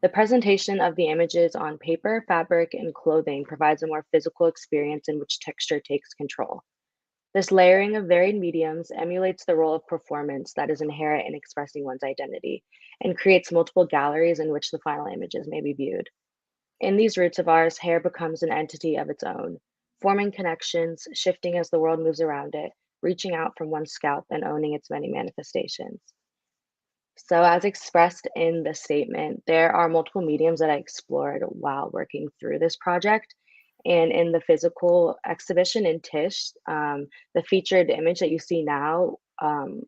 The presentation of the images on paper, fabric, and clothing provides a more physical experience in which texture takes control. This layering of varied mediums emulates the role of performance that is inherent in expressing one's identity and creates multiple galleries in which the final images may be viewed. In these Roots of Ours, hair becomes an entity of its own, forming connections, shifting as the world moves around it, reaching out from one's scalp and owning its many manifestations. So as expressed in the statement, there are multiple mediums that I explored while working through this project. And in the physical exhibition in Tisch, the featured image that you see now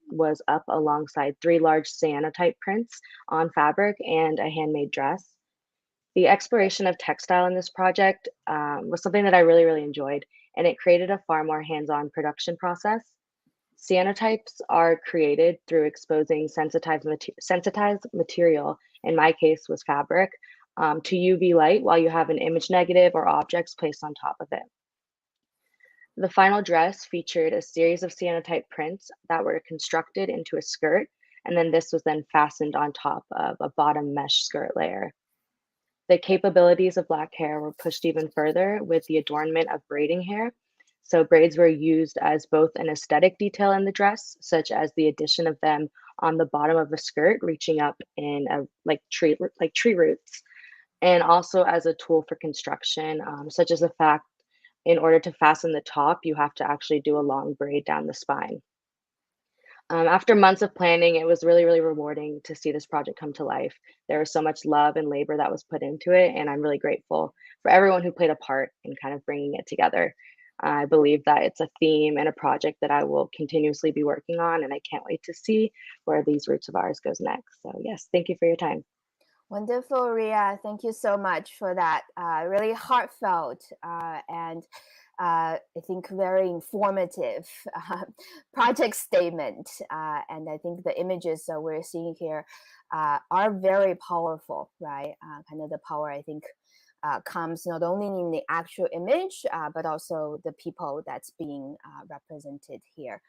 was up alongside 3 large cyanotype prints on fabric and a handmade dress. The exploration of textile in this project was something that I really, really enjoyed, and it created a far more hands-on production process. Cyanotypes are created through exposing sensitized material, in my case was fabric, to UV light while you have an image negative or objects placed on top of it. The final dress featured a series of cyanotype prints that were constructed into a skirt, and then this was then fastened on top of a bottom mesh skirt layer. The capabilities of Black hair were pushed even further with the adornment of braiding hair. So braids were used as both an aesthetic detail in the dress, such as the addition of them on the bottom of a skirt, reaching up in like tree roots, and also as a tool for construction, such as the fact in order to fasten the top, you have to actually do a long braid down the spine. After months of planning, it was really, really rewarding to see this project come to life. There was so much love and labor that was put into it, and I'm really grateful for everyone who played a part in kind of bringing it together. I believe that it's a theme and a project that I will continuously be working on, and I can't wait to see where these roots of ours goes next. So yes, thank you for your time. Wonderful, Ria. Thank you so much for that really heartfelt and I think very informative project statement. And I think the images that we're seeing here are very powerful, right? Kind of the power, I think, comes not only in the actual image, but also the people that's being represented here.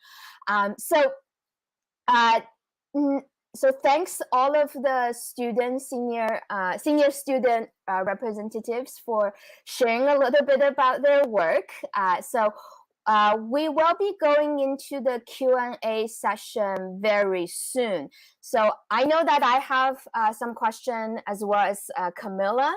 So thanks all of the students, senior student representatives for sharing a little bit about their work. We will be going into the Q&A session very soon. So I know that I have some question as well as Camilla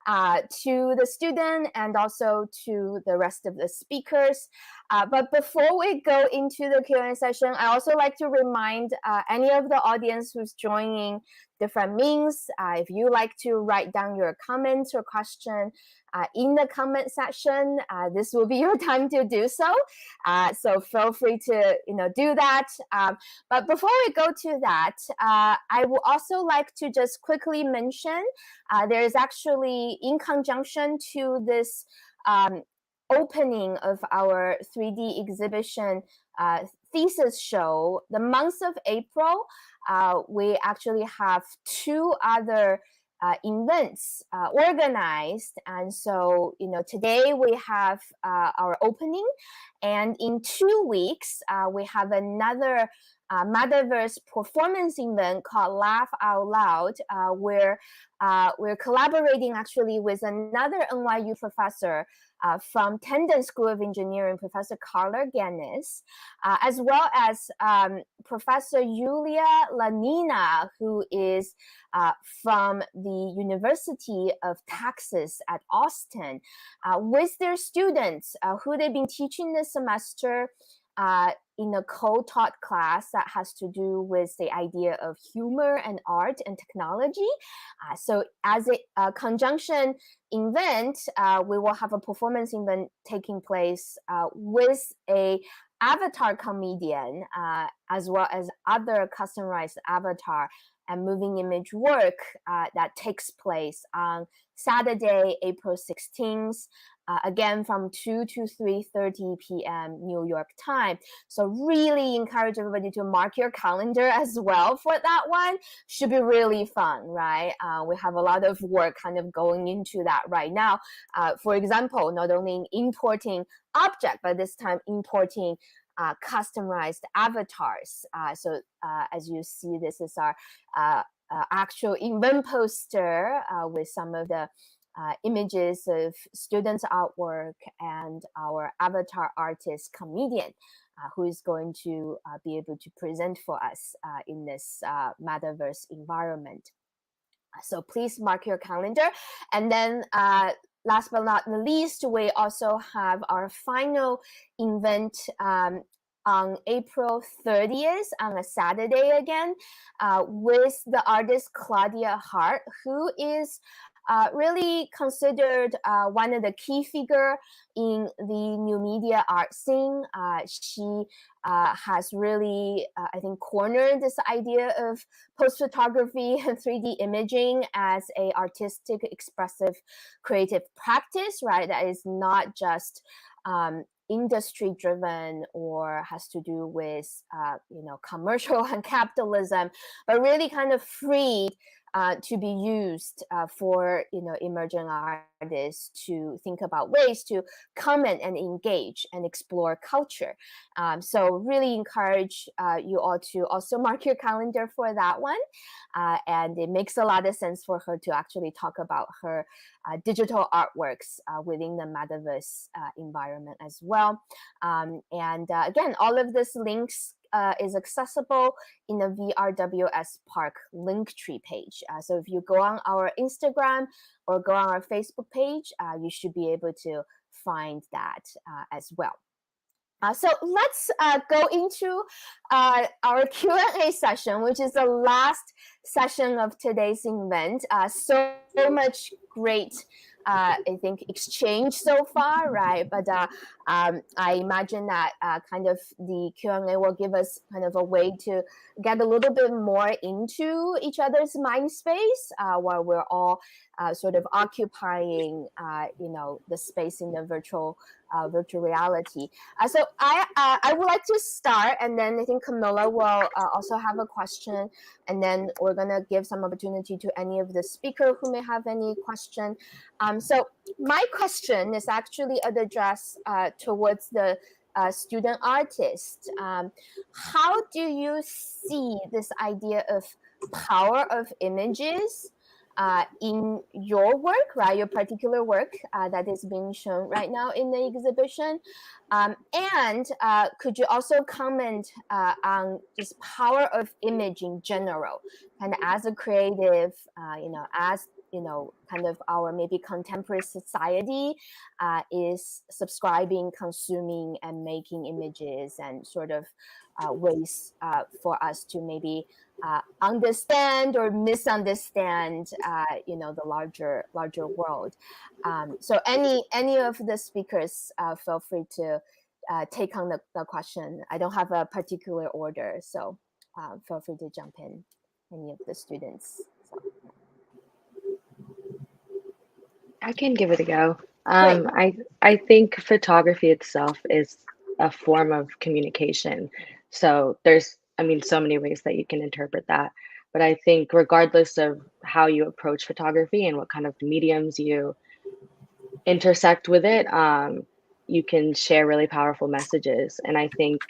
to the student and also to the rest of the speakers. But before we go into the Q&A session, I also like to remind any of the audience who's joining different means, if you like to write down your comments or question in the comment section, this will be your time to do so. So feel free to do that. But before we go to that, I would also like to just quickly mention there is actually, in conjunction to this opening of our 3D exhibition thesis show, the month of April, we actually have 2 other events organized. And so, today we have our opening, and in 2 weeks, we have another metaverse performance event called Laugh Out Loud, where we're collaborating actually with another NYU professor from Tandon School of Engineering, Professor Carla Ganis, as well as Professor Julia Lanina, who is from the University of Texas at Austin, with their students who they've been teaching this semester in a co-taught class that has to do with the idea of humor and art and technology. So as a conjunction event, we will have a performance event taking place with a avatar comedian, as well as other customized avatar and moving image work that takes place on Saturday, April 16th, again from 2 to 3:30 p.m. New York time. So really encourage everybody to mark your calendar as well for that one. Should be really fun, right? We have a lot of work kind of going into that right now. For example, not only importing object, but this time importing customized avatars. So as you see, this is our actual event poster with some of the images of students' artwork and our avatar artist comedian who is going to be able to present for us in this metaverse environment. So please mark your calendar. And then last but not least, we also have our final event on April 30th, on a Saturday again, with the artist Claudia Hart, who is really considered one of the key figure in the new media art scene. She has really, I think, cornered this idea of post-photography and 3D imaging as a artistic, expressive, creative practice, right? That is not just industry driven or has to do with commercial and capitalism, but really kind of free to be used for emerging artists to think about ways to comment and engage and explore culture. So really encourage you all to also mark your calendar for that one. And it makes a lot of sense for her to actually talk about her digital artworks within the metaverse environment as well. Again, all of these links is accessible in the WSPark Linktree page. So if you go on our Instagram or go on our Facebook page, you should be able to find that as well. So let's go into our Q&A session, which is the last session of today's event. So much great I think, exchanged so far, right? But I imagine that kind of the Q&A will give us kind of a way to get a little bit more into each other's mind space while we're all sort of occupying, the space in the virtual reality. So I would like to start, and then I think Camilla will also have a question, and then we're gonna give some opportunity to any of the speaker who may have any question. So my question is actually addressed towards the student artist. How do you see this idea of power of images in your work, right? Your particular work that is being shown right now in the exhibition. And could you also comment on just power of image in general, kind of as a creative, as kind of our maybe contemporary society is subscribing, consuming, and making images, and sort of ways for us to maybe understand or misunderstand, the larger world. So any of the speakers feel free to take on the question. I don't have a particular order, so feel free to jump in, any of the students. So. I can give it a go. I think photography itself is a form of communication. So there's, so many ways that you can interpret that. But I think regardless of how you approach photography and what kind of mediums you intersect with it, you can share really powerful messages. And I think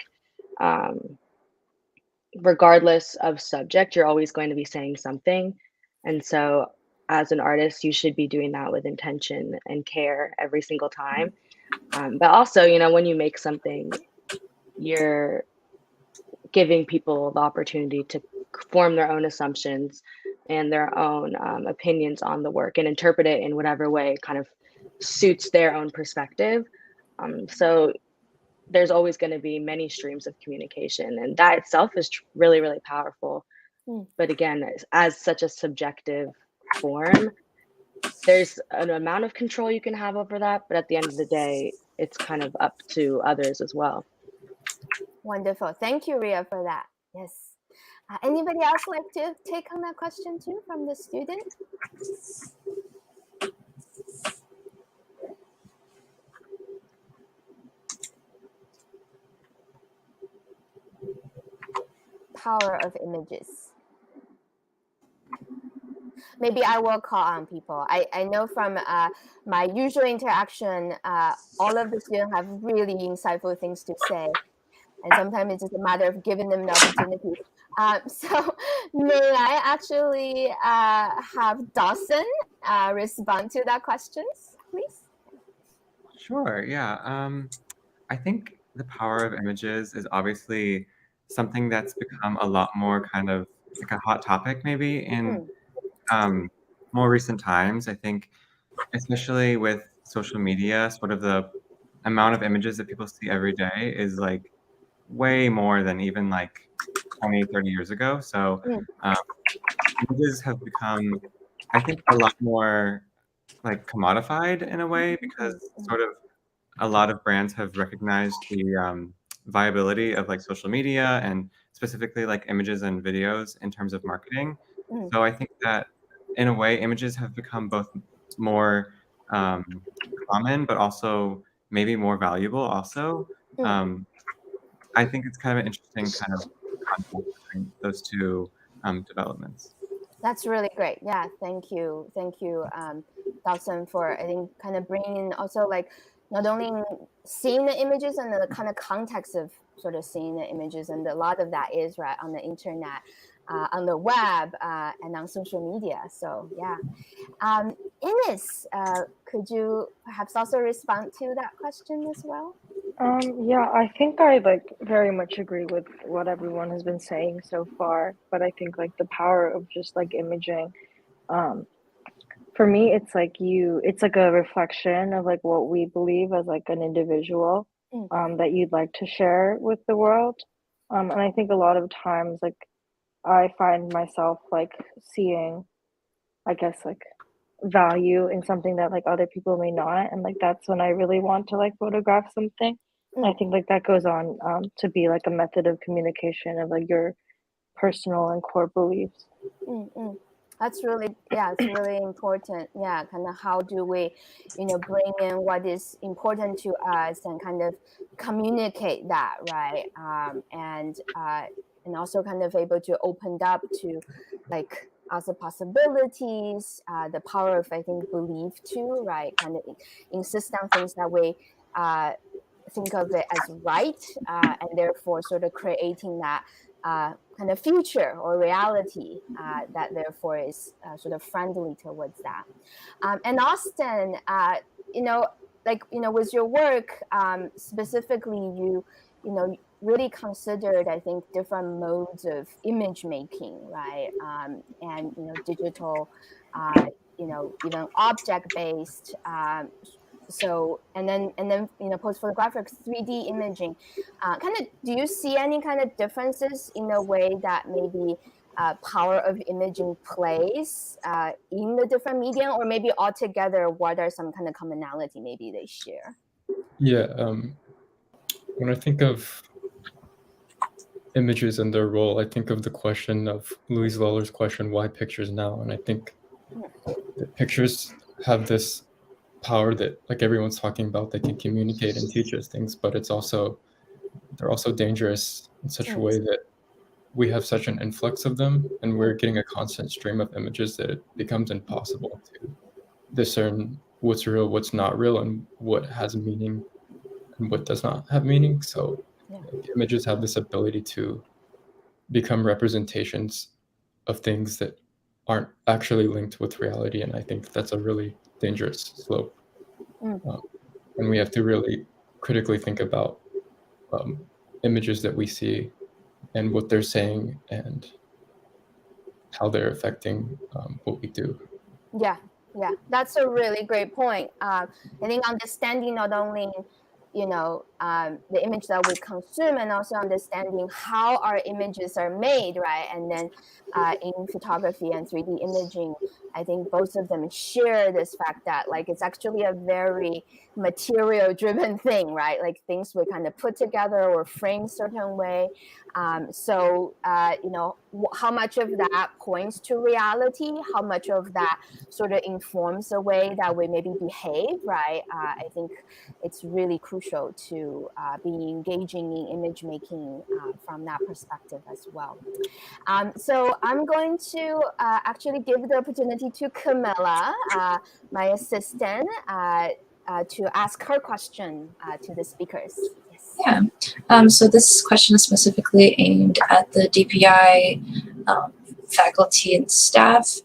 regardless of subject, you're always going to be saying something. And so as an artist, you should be doing that with intention and care every single time. But also, when you make something, you're giving people the opportunity to form their own assumptions and their own opinions on the work and interpret it in whatever way kind of suits their own perspective. So there's always going to be many streams of communication, and that itself is really, really powerful. But again, as such a subjective form, there's an amount of control you can have over that, but at the end of the day, it's kind of up to others as well. Wonderful. Thank you, Ria, for that. Yes. Anybody else like to take on that question too from the student? Power of images. Maybe I will call on people. I know from my usual interaction, all of the students have really insightful things to say. And sometimes it's just a matter of giving them the opportunity. So may I actually have Dawson respond to that question, please? Sure, yeah. I think the power of images is obviously something that's become a lot more kind of like a hot topic maybe in more recent times. I think especially with social media, sort of the amount of images that people see every day is like way more than even like 20, 30 years ago. So images have become, I think, a lot more like commodified in a way, because sort of a lot of brands have recognized the viability of like social media and specifically like images and videos in terms of marketing. So I think that in a way, images have become both more common, but also maybe more valuable also. I think it's kind of an interesting kind of contrast between those two developments. That's really great. Yeah, thank you, Dawson, for I think kind of bringing also like not only seeing the images and the kind of context of sort of seeing the images, and a lot of that is right on the internet, on the web, and on social media. So yeah, Ines, could you perhaps also respond to that question as well? Yeah, I think I like very much agree with what everyone has been saying so far, but I think like the power of just like imaging, for me, it's like a reflection of like what we believe as like an individual, that you'd like to share with the world. And I think a lot of times like I find myself like seeing, I guess, like value in something that like other people may not, and like that's when I really want to like photograph something. I think like that goes on to be like a method of communication of like your personal and core beliefs. That's really, yeah, it's really important. Yeah, kind of how do we, bring in what is important to us and kind of communicate that, right? And also kind of able to open up to like other possibilities, the power of, I think, belief too, right? Kind of insist on things that we think of it as right, and therefore sort of creating that kind of future or reality that therefore is sort of friendly towards that. And Austin, with your work, specifically, you really considered, I think, different modes of image making, right? And digital, even object-based. So and then post photographic 3D imaging. Kind of, do you see any kind of differences in the way that maybe power of imaging plays in the different media, or maybe altogether, what are some kind of commonality maybe they share? Yeah, when I think of images and their role, I think of the question of Louise Lawler's question, why pictures now? And I think that pictures have this power that, like everyone's talking about, they can communicate and teach us things, but they're also dangerous in such a way that we have such an influx of them, and we're getting a constant stream of images that it becomes impossible to discern what's real, what's not real, and what has meaning and what does not have meaning. So images have this ability to become representations of things that aren't actually linked with reality, and I think that's a really dangerous slope. And we have to really critically think about images that we see and what they're saying and how they're affecting what we do. Yeah, that's a really great point. I think understanding not only the image that we consume, and also understanding how our images are made, right? And then in photography and 3D imaging, I think both of them share this fact that like it's actually a very material driven thing, right? Like things we kind of put together or frame certain way. So how much of that points to reality, how much of that sort of informs the way that we maybe behave, right? I think it's really crucial to be engaging in image making from that perspective as well. So I'm going to actually give the opportunity to Camilla, my assistant, to ask her question to the speakers. Yes. Yeah. So this question is specifically aimed at the DPI faculty and staff.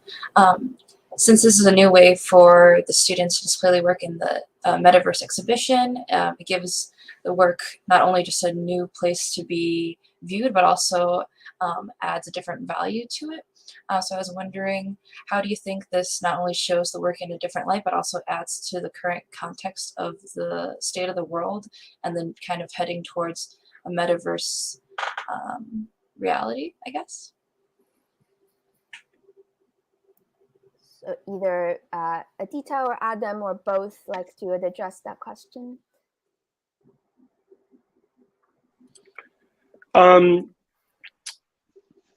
Since this is a new way for the students to display their work in the metaverse exhibition, it gives the work not only just a new place to be viewed, but also adds a different value to it. So I was wondering, how do you think this not only shows the work in a different light, but also adds to the current context of the state of the world, and then kind of heading towards a metaverse reality, I guess? So either Adita or Adam or both like to address that question.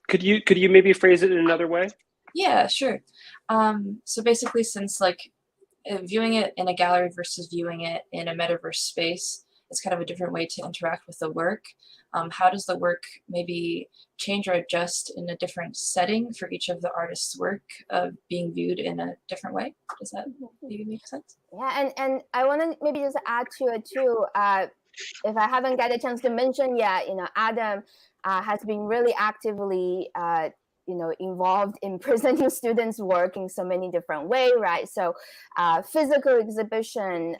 Could you maybe phrase it in another way? Yeah, sure. So basically, since like viewing it in a gallery versus viewing it in a metaverse space, it's kind of a different way to interact with the work. How does the work maybe change or adjust in a different setting for each of the artist's work being viewed in a different way? Does that maybe make sense? Yeah, and I want to maybe just add to it too. If I haven't got a chance to mention yet, Adam has been really actively involved in presenting students' work in so many different ways, right? So physical exhibition,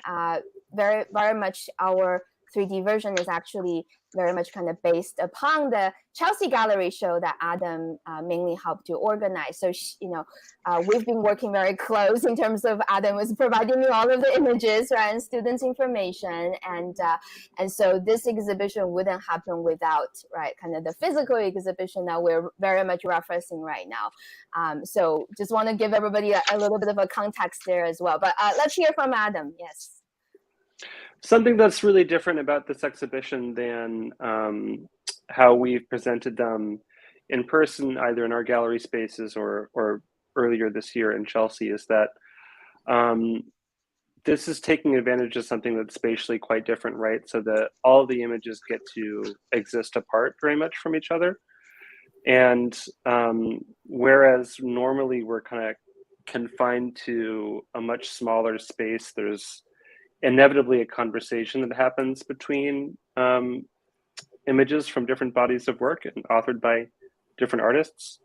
very, very much our 3D version is actually very much kind of based upon the Chelsea Gallery show that Adam mainly helped to organize. So, we've been working very close in terms of Adam was providing me all of the images, right, and students' information. And so this exhibition wouldn't happen without, right, kind of the physical exhibition that we're very much referencing right now. So just want to give everybody a little bit of a context there as well. But let's hear from Adam. Yes. Something that's really different about this exhibition than how we've presented them in person, either in our gallery spaces or earlier this year in Chelsea, is that this is taking advantage of something that's spatially quite different, right? So that all the images get to exist apart very much from each other. And whereas normally we're kind of confined to a much smaller space, there's inevitably a conversation that happens between images from different bodies of work and authored by different artists.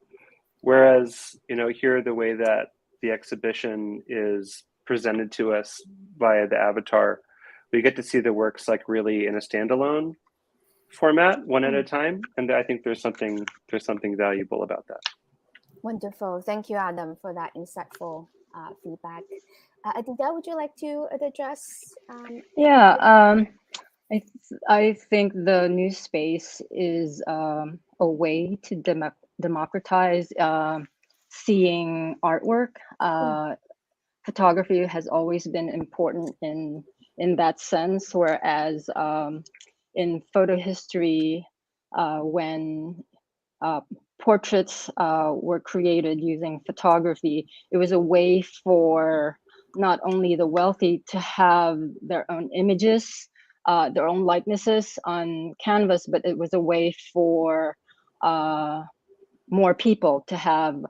Whereas, here the way that the exhibition is presented to us via the avatar, we get to see the works like really in a standalone format, one at a time. And I think there's something valuable about that. Wonderful. Thank you, Adam, for that insightful feedback. Aditya, would you like to address? I think the new space is a way to democratize seeing artwork. Photography has always been important in that sense, whereas in photo history, when portraits were created using photography, it was a way for not only the wealthy to have their own images, their own likenesses on canvas, but it was a way for more people to have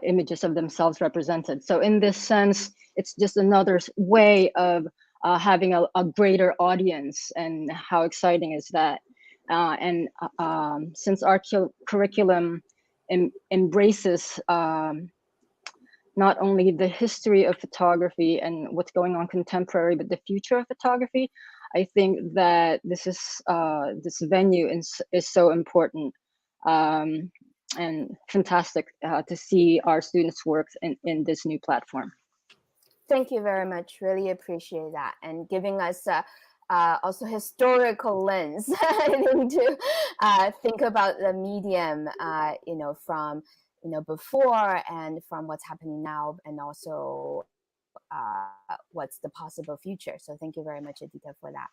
images of themselves represented. So in this sense, it's just another way of having a greater audience, and how exciting is that? Since our curriculum embraces not only the history of photography and what's going on contemporary, but the future of photography, I think that this venue is so important and fantastic to see our students' work in this new platform. Thank you very much. Really appreciate that, and giving us also historical lens to think about the medium, from before and from what's happening now, and also what's the possible future. So thank you very much, Aditya, for that.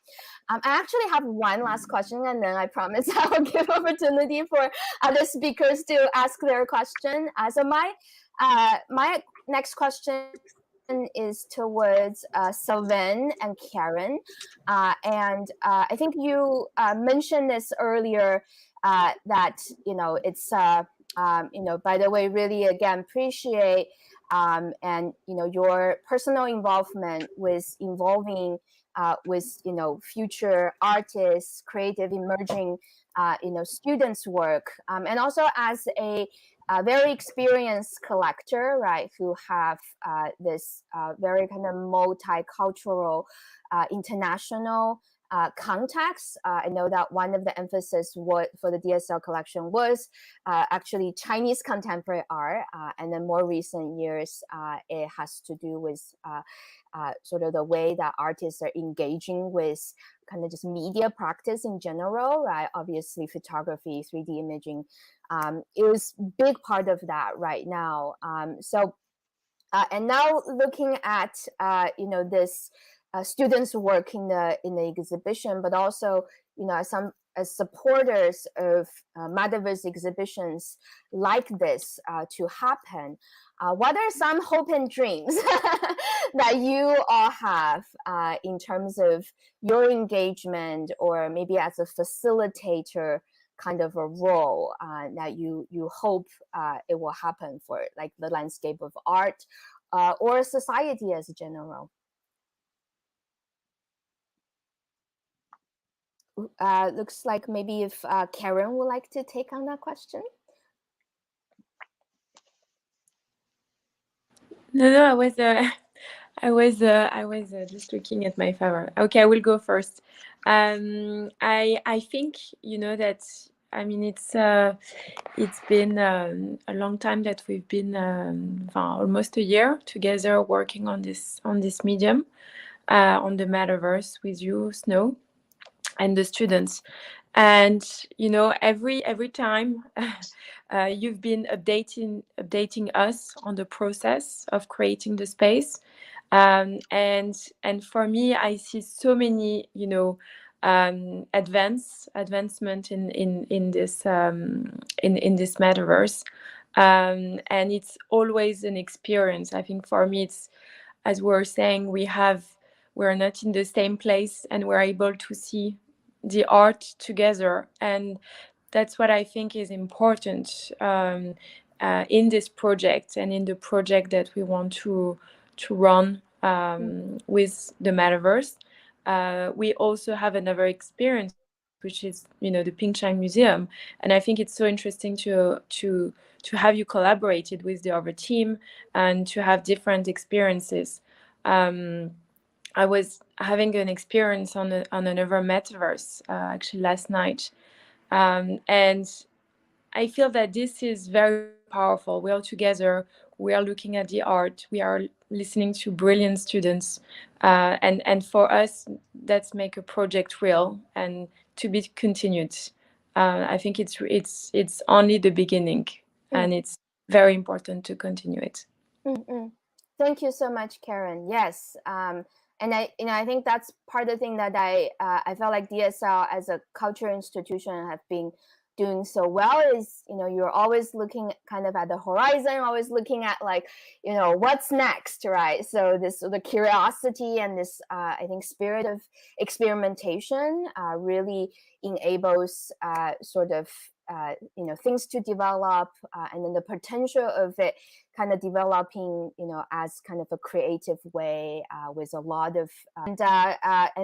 I actually have one last question, and then I promise I'll give opportunity for other speakers to ask their question. So my next question is towards Sylvain and Karen, and I think you mentioned this earlier, that it's by the way, really again appreciate and your personal involvement with involving with future artists, creative emerging students' work, and also as a very experienced collector, right, who have this very kind of multicultural, international context. I know that one of the emphasis for the DSLCollection was actually Chinese contemporary art, and then more recent years, it has to do with sort of the way that artists are engaging with kind of just media practice in general, right? Obviously, photography, 3D imaging is a big part of that right now. And now looking at this students' work in the exhibition, but also as supporters of metaverse exhibitions like this to happen, what are some hope and dreams that you all have in terms of your engagement, or maybe as a facilitator kind of a role that you hope it will happen for, like the landscape of art or society as a general? Looks like maybe if Karen would like to take on that question. No, I was just looking at my favor. Okay, I will go first. I think that it's been a long time that we've been almost a year together working on this medium, on the metaverse with you, Snow, and the students. And every time you've been updating us on the process of creating the space, and for me, I see so many advancement in this metaverse, and it's always an experience. I think for me, it's, as we're saying, we're not in the same place, and we're able to see the art together, and that's what I think is important in this project and in the project that we want to run with the metaverse. We also have another experience, which is the Pingshan Museum, and I think it's so interesting to have you collaborated with the other team and to have different experiences. I was having an experience on another metaverse actually last night, and I feel that this is very powerful. We are together, we are looking at the art, we are listening to brilliant students, and for us, that's make a project real and to be continued. I think it's only the beginning, and it's very important to continue it. Thank you so much, Karen. Yes, and I think that's part of the thing that I felt like DSL as a cultural institution have been doing so well is, you're always looking kind of at the horizon, always looking at like, what's next, right? So the curiosity and this, I think, spirit of experimentation really enables sort of, things to develop, and then the potential of it kind of developing, as kind of a creative way with a lot of, and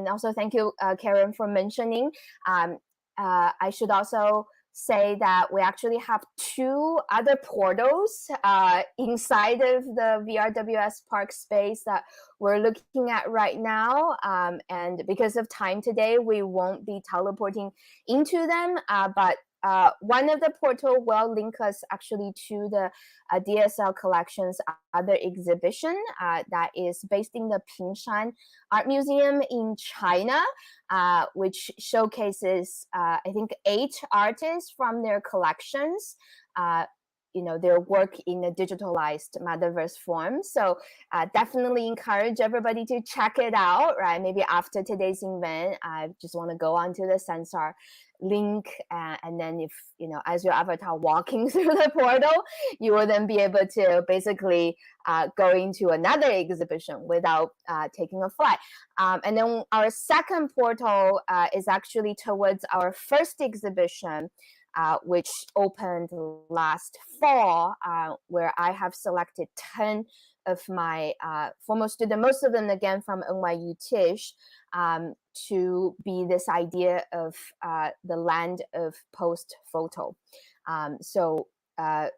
also thank you, Karen, for mentioning. I should also say that we actually have 2 other portals inside of the WSPark space that we're looking at right now. And because of time today, we won't be teleporting into them, but one of the portal will link us actually to the DSLCollection's other exhibition that is based in the Pingshan Art Museum in China, which showcases, I think, 8 artists from their collections, their work in a digitalized metaverse form. So definitely encourage everybody to check it out, right? Maybe after today's event, I just want to go onto the Sansar link, and then if, as your avatar walking through the portal, you will then be able to basically go into another exhibition without taking a flight. And then our second portal is actually towards our first exhibition, which opened last fall, where I have selected 10 of my former students, most of them again from NYU Tisch, to be this idea of the land of post photo. So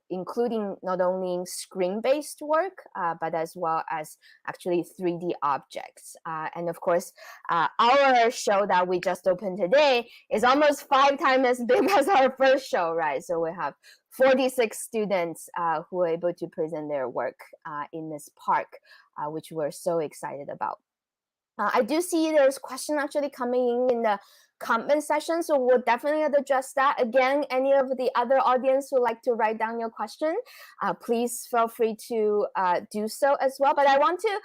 including not only screen-based work, but as well as actually 3D objects. And of course, our show that we just opened today is almost 5 times as big as our first show, right? So we have 46 students who are able to present their work in this park, which we're so excited about. I do see there's a question actually coming in the comment section, so we'll definitely address that. Again, any of the other audience who like to write down your question, please feel free to do so as well. But I want to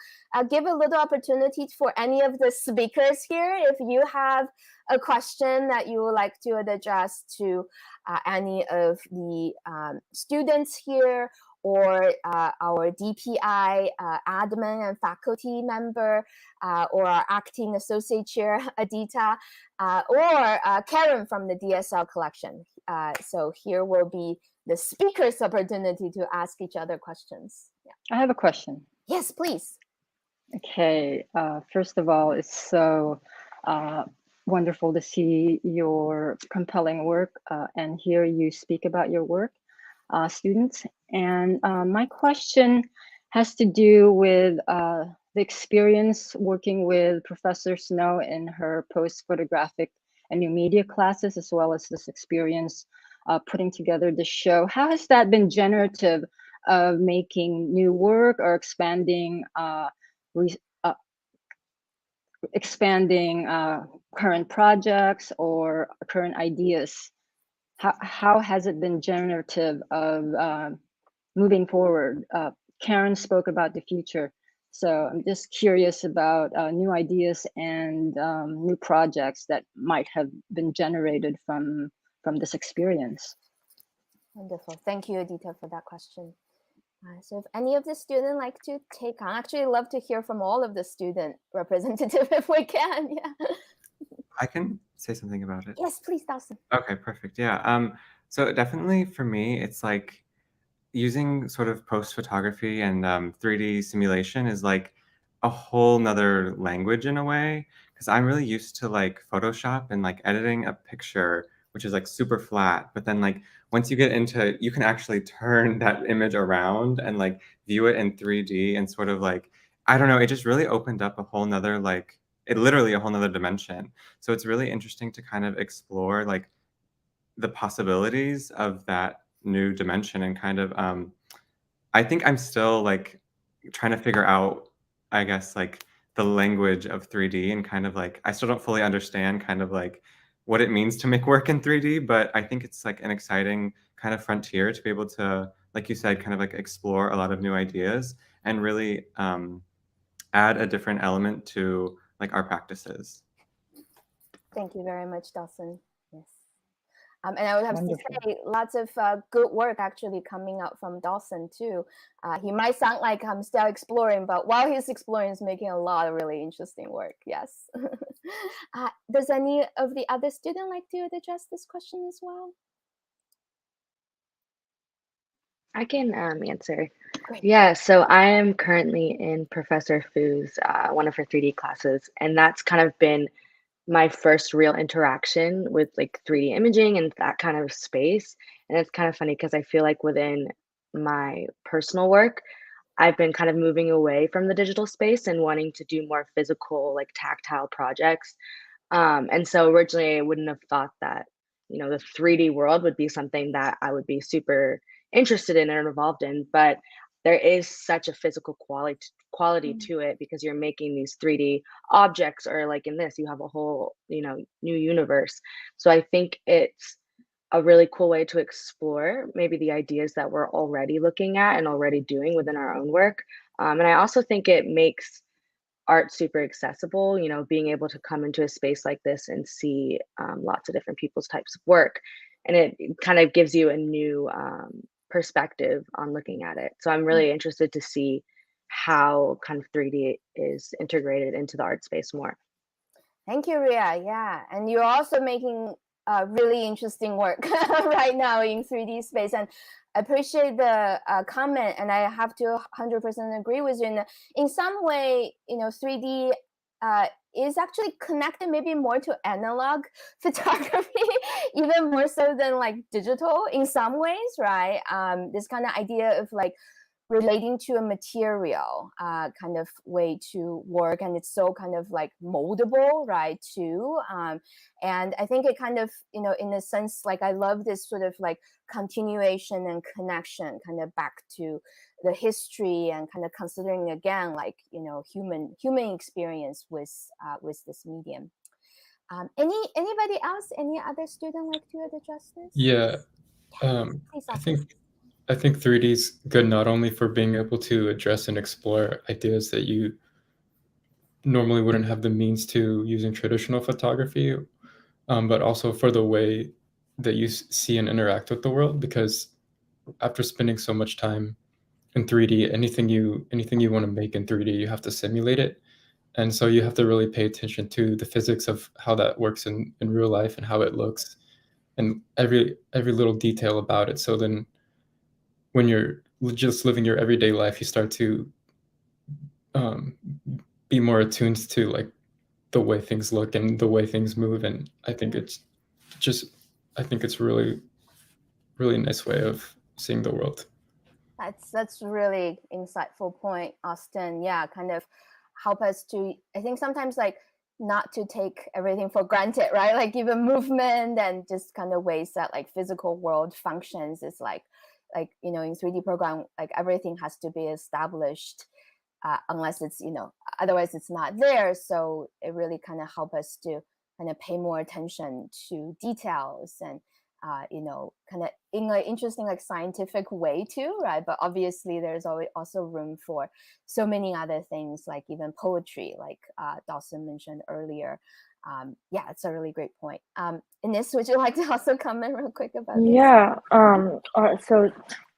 give a little opportunity for any of the speakers here. If you have a question that you would like to address to any of the students here, or our DPI admin and faculty member, or our acting associate chair, Adita, or Karen from the DSLCollection. So here will be the speaker's opportunity to ask each other questions. Yeah. I have a question. Yes, please. Okay, first of all, it's so wonderful to see your compelling work and hear you speak about your work, students. And my question has to do with the experience working with Professor Snow in her post-photographic and new media classes, as well as this experience putting together the show. How has that been generative of making new work or expanding current projects or current ideas? How has it been generative of moving forward? Karen spoke about the future. So I'm just curious about new ideas and new projects that might have been generated from this experience. Wonderful. Thank you, Adita, for that question. So if any of the students like to take on, actually love to hear from all of the student representative if we can. Yeah. I can say something about it. Yes, please, Dawson. Okay, perfect. Yeah. So definitely for me, it's like using sort of post photography and 3D simulation is like a whole nother language in a way, because I'm really used to like Photoshop and like editing a picture, which is like super flat. But then like once you get into, you can actually turn that image around and like view it in 3D and sort of like, I don't know, it just really opened up a whole nother like, it literally a whole nother dimension. So it's really interesting to kind of explore like the possibilities of that new dimension and kind of I think I'm still like trying to figure out, I guess, like the language of 3D and kind of like I still don't fully understand kind of like what it means to make work in 3D, but I think it's like an exciting kind of frontier to be able to, like you said, kind of like explore a lot of new ideas and really add a different element to like our practices. Thank you very much, Dawson. Yes. And I would have Wonderful. to say lots of good work actually coming out from Dawson too. He might sound like I'm still exploring, but while he's exploring, he's making a lot of really interesting work. Yes. Does any of the other students like to address this question as well? I can answer. Great. Yeah, so I am currently in Professor Fu's one of her 3D classes, and that's kind of been my first real interaction with like 3D imaging and that kind of space. And it's kind of funny because I feel like within my personal work, I've been kind of moving away from the digital space and wanting to do more physical, like tactile projects. And so originally I wouldn't have thought that, the 3D world would be something that I would be super interested in and involved in. But there is such a physical quality to it because you're making these 3D objects, or like in this, you have a whole, new universe. So I think it's a really cool way to explore maybe the ideas that we're already looking at and already doing within our own work. And I also think it makes art super accessible, being able to come into a space like this and see lots of different people's types of work. And it kind of gives you a new perspective on looking at it. So I'm really interested to see how kind of 3D is integrated into the art space more. Thank you, Ria. Yeah, and you're also making really interesting work right now in 3D space, and I appreciate the comment, and I have to 100% agree with you. In some way, 3D is actually connected maybe more to analog photography, even more so than like digital in some ways, right? This kind of idea of like relating to a material kind of way to work, and it's so kind of like moldable, right, too. And I think it kind of, in a sense, like I love this sort of like continuation and connection kind of back to the history and kind of considering again like human experience with this medium. Anybody else, any other student like to address this? Yeah. I think 3D is good not only for being able to address and explore ideas that you normally wouldn't have the means to using traditional photography, but also for the way that you see and interact with the world. Because after spending so much time in 3D, anything you want to make in 3D, you have to simulate it. And so you have to really pay attention to the physics of how that works in real life and how it looks and every little detail about it. So then when you're just living your everyday life, you start to be more attuned to like the way things look and the way things move. And I think it's really, really nice way of seeing the world. That's really insightful point, Austin. Yeah, kind of help us to, I think sometimes like not to take everything for granted, right? Like even movement and just kind of ways that like physical world functions is like in 3D program, like everything has to be established unless it's otherwise it's not there. So it really kind of help us to kind of pay more attention to details and kind of in an interesting like scientific way too, right? But obviously there's always also room for so many other things, like even poetry, like Dawson mentioned earlier. Yeah, it's a really great point. Ines, would you like to also comment real quick about this? Yeah. So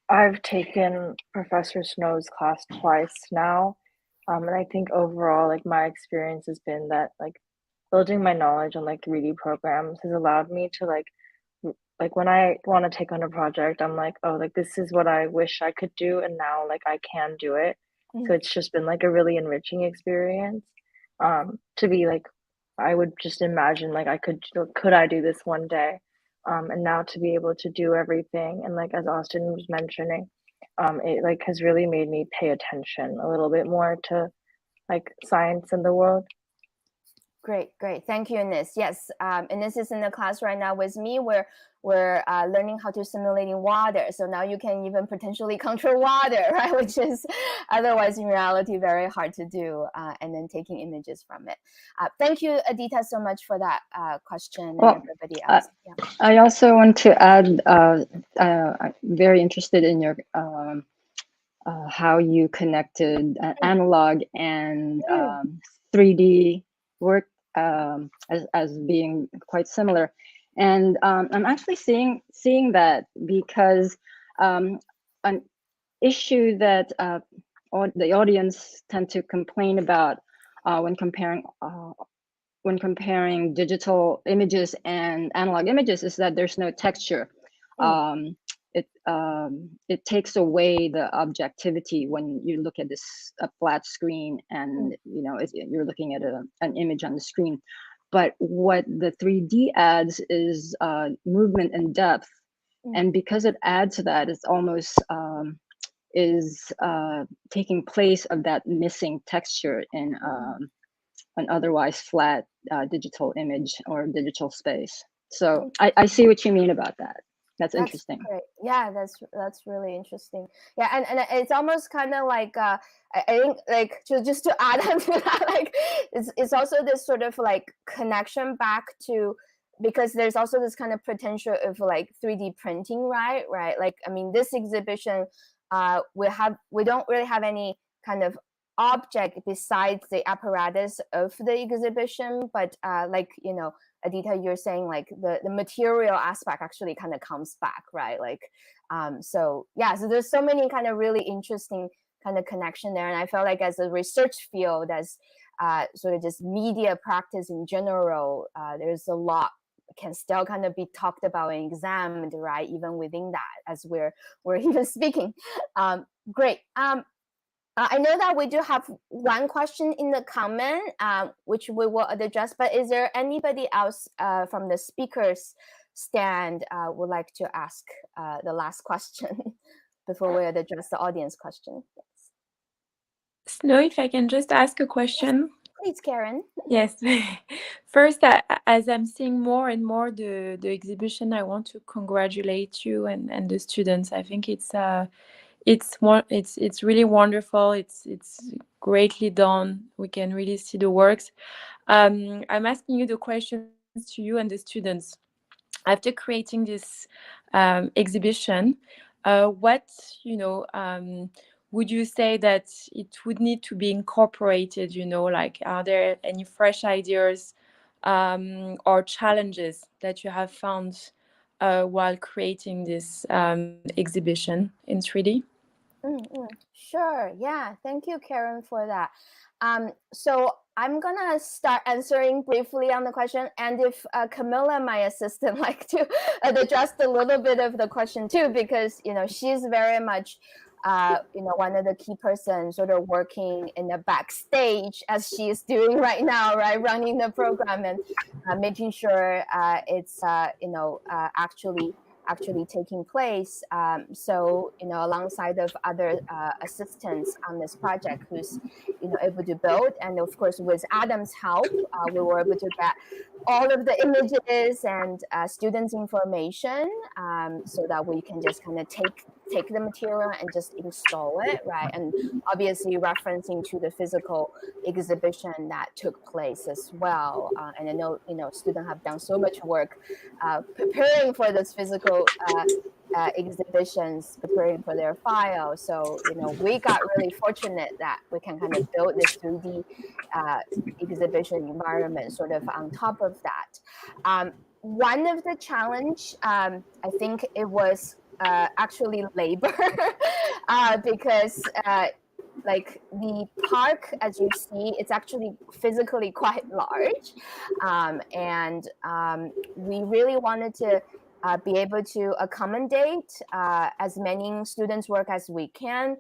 I've taken Professor Snow's class twice now, and I think overall, like my experience has been that like building my knowledge on like 3D programs has allowed me to like when I want to take on a project, I'm like, oh, like this is what I wish I could do, and now like I can do it. So it's just been like a really enriching experience. To be like, I would just imagine like could I do this one day? And now to be able to do everything, and like as Austin was mentioning, it like has really made me pay attention a little bit more to like science in the world. Great. Thank you, Ines. Yes, Ines is in the class right now with me. We're learning how to simulating water. So now you can even potentially control water, right? Which is otherwise in reality very hard to do. And then taking images from it. Thank you, Adita, so much for that question, Well, and everybody else. Yeah. I also want to add, I'm very interested in your how you connected analog and 3D work as being quite similar, and I'm actually seeing that because an issue that the audience tend to complain about when comparing digital images and analog images is that there's no texture. It takes away the objectivity when you look at a flat screen and you're looking at an image on the screen. But what the 3D adds is movement and depth, and because it adds to that, it's almost is taking place of that missing texture in an otherwise flat digital image or digital space. So I see what you mean about that. That's interesting. Great. Yeah, that's really interesting. Yeah, and it's almost kind of like I think like just to add on to that, like it's also this sort of like connection back to, because there's also this kind of potential of like 3D printing, right? Like, I mean, this exhibition, we don't really have any kind of object besides the apparatus of the exhibition, but like Adita, you're saying like the material aspect actually kind of comes back, right? Like so yeah, so there's so many kind of really interesting kind of connection there, and I felt like as a research field, as sort of just media practice in general, there's a lot can still kind of be talked about and examined, right? Even within that, as we're even speaking. Great. I know that we do have one question in the comment, which we will address, but is there anybody else from the speakers stand would like to ask the last question before we address the audience question? Yes. Snow, if I can just ask a question. Please, Karen. Yes. First, as I'm seeing more and more the exhibition, I want to congratulate you and the students. I think it's really wonderful. It's greatly done. We can really see the works. I'm asking you the questions to you and the students. After creating this exhibition, what would you say that it would need to be incorporated? Like, are there any fresh ideas or challenges that you have found while creating this exhibition in 3D? Sure. Yeah. Thank you, Karen, for that. So I'm gonna start answering briefly on the question, and if Camilla, my assistant, like to address a little bit of the question too, because she's very much one of the key persons sort of working in the backstage, as she is doing right now, right, running the program and making sure it's actually actually taking place. So, alongside of other assistants on this project who's, able to build. And of course, with Adam's help, we were able to get all of the images and students' information so that we can just kind of take the material and just install it, right? And obviously referencing to the physical exhibition that took place as well. And I know, students have done so much work preparing for those physical exhibitions, preparing for their files. So, we got really fortunate that we can kind of build this 3D exhibition environment sort of on top of that. One of the challenge, I think it was actually labor because like the park, as you see, it's actually physically quite large. And we really wanted to be able to accommodate as many students' work as we can.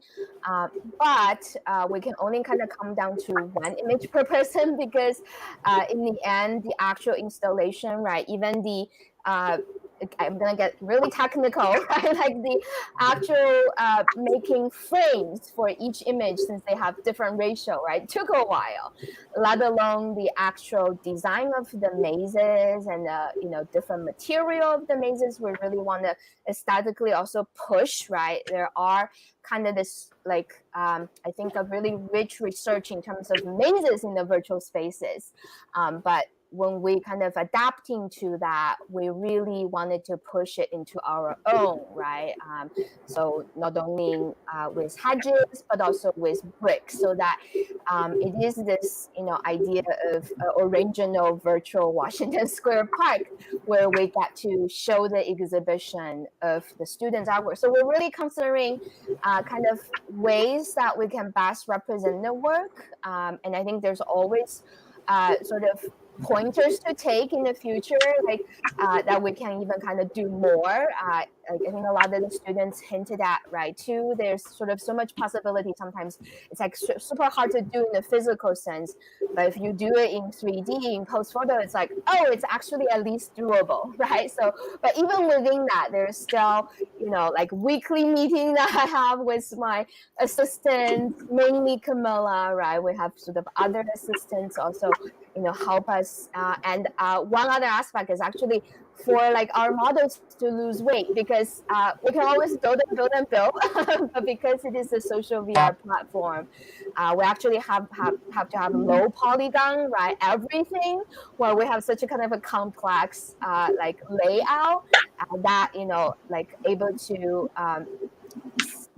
But we can only kind of come down to one image per person because in the end, the actual installation, right, even the I'm gonna get really technical, right? Like the actual making frames for each image, since they have different ratio, right, took a while. Let alone the actual design of the mazes and different material of the mazes. We really want to aesthetically also push, right? There are kind of this like I think a really rich research in terms of mazes in the virtual spaces, but when we kind of adapting to that, we really wanted to push it into our own, right? So not only with hedges, but also with bricks, so that it is this, idea of original virtual Washington Square Park, where we got to show the exhibition of the students' artwork. So we're really considering kind of ways that we can best represent the work. And I think there's always sort of pointers to take in the future, like that we can even kind of do more. Like I think a lot of the students hinted at, right, too. There's sort of so much possibility. Sometimes it's like super hard to do in the physical sense, but if you do it in 3D, in post photo, it's like, oh, it's actually at least doable, right? So, but even within that, there's still, like weekly meeting that I have with my assistant, mainly Camilla, right? We have sort of other assistants also, help us. And one other aspect is actually for like our models to lose weight, because we can always build and build, but because it is a social VR platform, we actually have to have low polygon, right? Everything, where we have such a kind of a complex like layout that like able to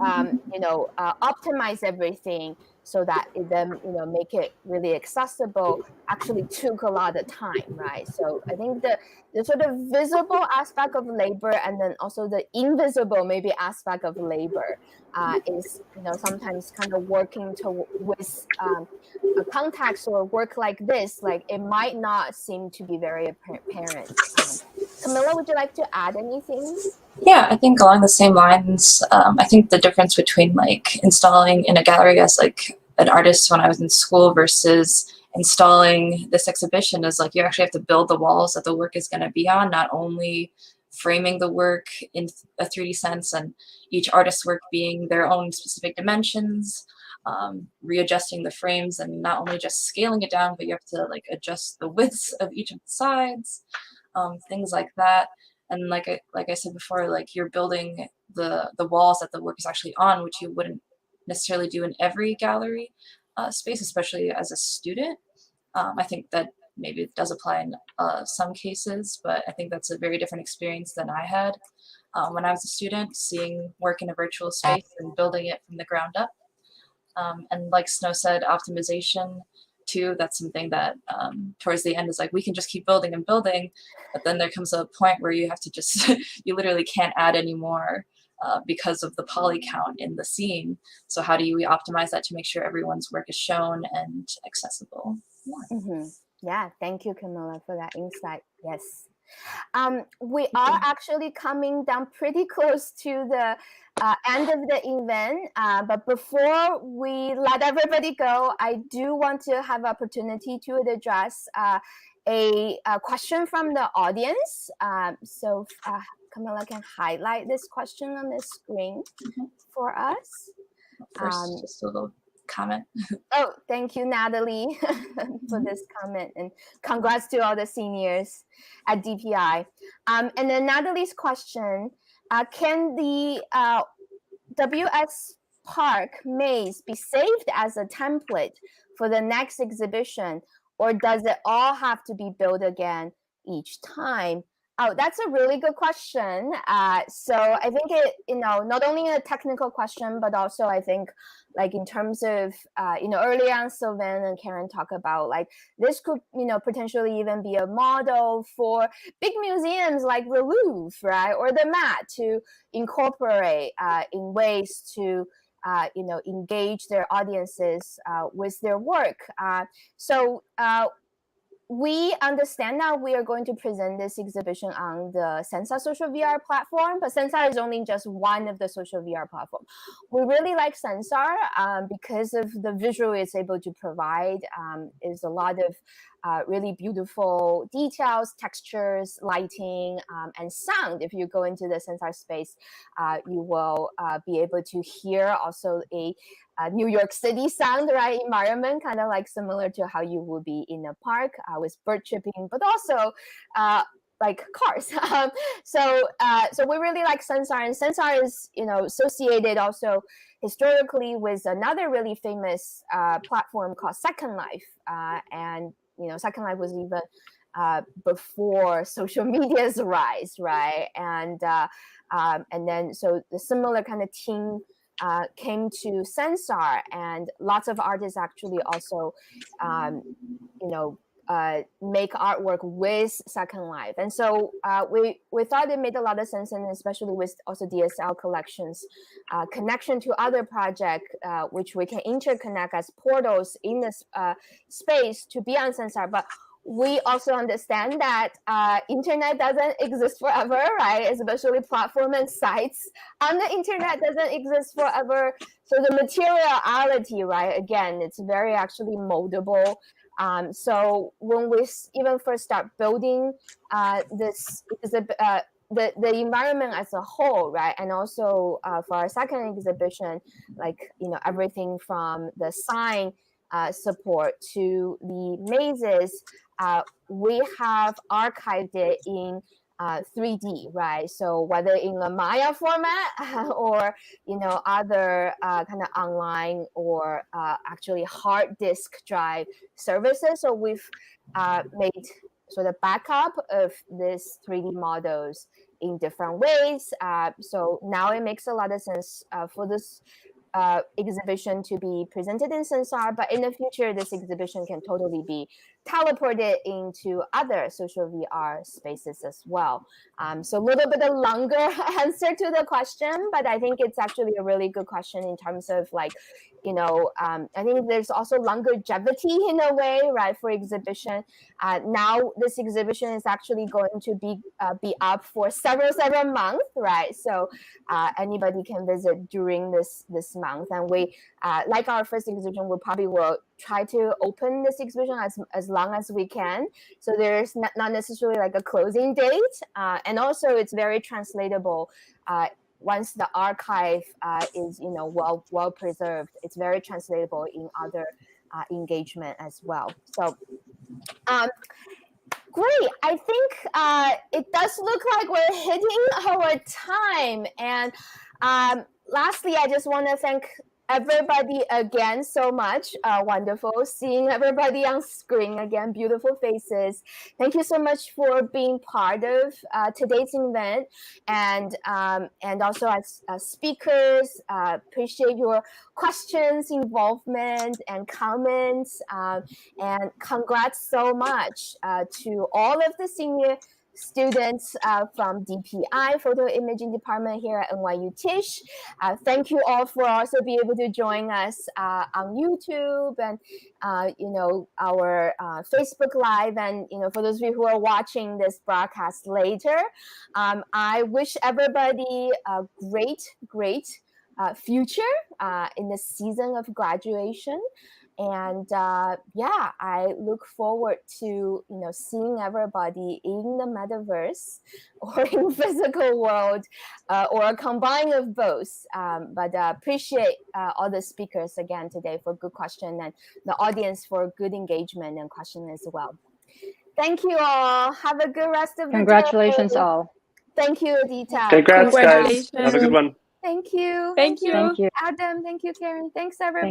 optimize everything so that it then make it really accessible actually took a lot of time, right? So I think the sort of visible aspect of labor, and then also the invisible maybe aspect of labor is sometimes kind of working with a context or work like this, like it might not seem to be very apparent. Camilla, would you like to add anything? Yeah, I think along the same lines, I think the difference between like installing in a gallery as like an artist when I was in school versus installing this exhibition is like you actually have to build the walls that the work is going to be on, not only framing the work in a 3D sense and each artist's work being their own specific dimensions, readjusting the frames and not only just scaling it down, but you have to like adjust the widths of each of the sides, things like that. And like I said before, like you're building the walls that the work is actually on, which you wouldn't necessarily do in every gallery space, especially as a student. I think that maybe it does apply in some cases, but I think that's a very different experience than I had when I was a student, seeing work in a virtual space and building it from the ground up. And like Snow said, optimization too, that's something that towards the end is like we can just keep building and building, but then there comes a point where you have to just you literally can't add any more because of the poly count in the scene. So how do we optimize that to make sure everyone's work is shown and accessible? Yeah, thank you, Camilla, for that insight. Yes. We are actually coming down pretty close to the end of the event, but before we let everybody go, I do want to have opportunity to address a question from the audience. So Camilla can highlight this question on the screen for us. First, just a little comment. Oh, thank you, Natalie, for this comment, and congrats to all the seniors at DPI. And then Natalie's question, can the WSPark maze be saved as a template for the next exhibition, or does it all have to be built again each time? Oh, that's a really good question. So I think it, not only a technical question, but also I think like in terms of, earlier on Sylvain and Karen talk about like this could, potentially even be a model for big museums like the Louvre, right? Or the Met to incorporate in ways to, engage their audiences with their work. So we understand that we are going to present this exhibition on the Sansar Social VR platform, but Sansar is only just one of the social VR platform. We really like Sansar because of the visual it's able to provide. Is a lot of really beautiful details, textures, lighting, and sound. If you go into the Sansar space, you will be able to hear also a New York City sound, right? Environment, kind of like similar to how you would be in a park with bird chirping, but also like cars. So we really like Sansar, and Sansar is associated also historically with another really famous platform called Second Life, and Second Life was even before social media's rise, right? And then so the similar kind of team came to Sansar, and lots of artists actually also, make artwork with Second Life. And so we thought it made a lot of sense, and especially with also DSLCollection's connection to other projects, which we can interconnect as portals in this space to be on Sansar. But we also understand that internet doesn't exist forever, right? Especially platform and sites on the internet doesn't exist forever. So the materiality, right? Again, it's very actually moldable. So when we even first start building this, the environment as a whole, right? And also for our second exhibition, like, everything from the sign support to the mazes, we have archived it in 3D, right? So whether in a Maya format or other kind of online or actually hard disk drive services. So we've made sort of backup of these 3D models in different ways. So now it makes a lot of sense for this exhibition to be presented in Sansar, but in the future, this exhibition can totally be teleported into other social VR spaces as well. So a little bit of longer answer to the question, but I think it's actually a really good question in terms of like, I think there's also longevity in a way, right, for exhibition. Now this exhibition is actually going to be up for several months, right? So anybody can visit during this month, and we like our first exhibition, we probably will try to open this exhibition as long as we can. So there's not necessarily like a closing date, and also it's very translatable. Once the archive is well preserved, it's very translatable in other engagement as well. So great. I think it does look like we're hitting our time. And lastly, I just want to thank everybody again so much. Wonderful seeing everybody on screen again, beautiful faces. Thank you so much for being part of today's event, and also as speakers, appreciate your questions, involvement, and comments, and congrats so much to all of the senior students from DPI, Photo Imaging Department here at NYU Tisch. Thank you all for also being able to join us on YouTube and our Facebook Live, and for those of you who are watching this broadcast later. I wish everybody a great future in the season of graduation. And yeah, I look forward to seeing everybody in the metaverse or in physical world or a combine of both. But appreciate all the speakers again today for good question, and the audience for good engagement and question as well. Thank you all. Have a good rest of the day. Congratulations all. Thank you, Adita. Congrats, guys. Congratulations. Have a good one. Thank you. Thank you. Thank you. Adam. Thank you, Karen. Thanks, everybody.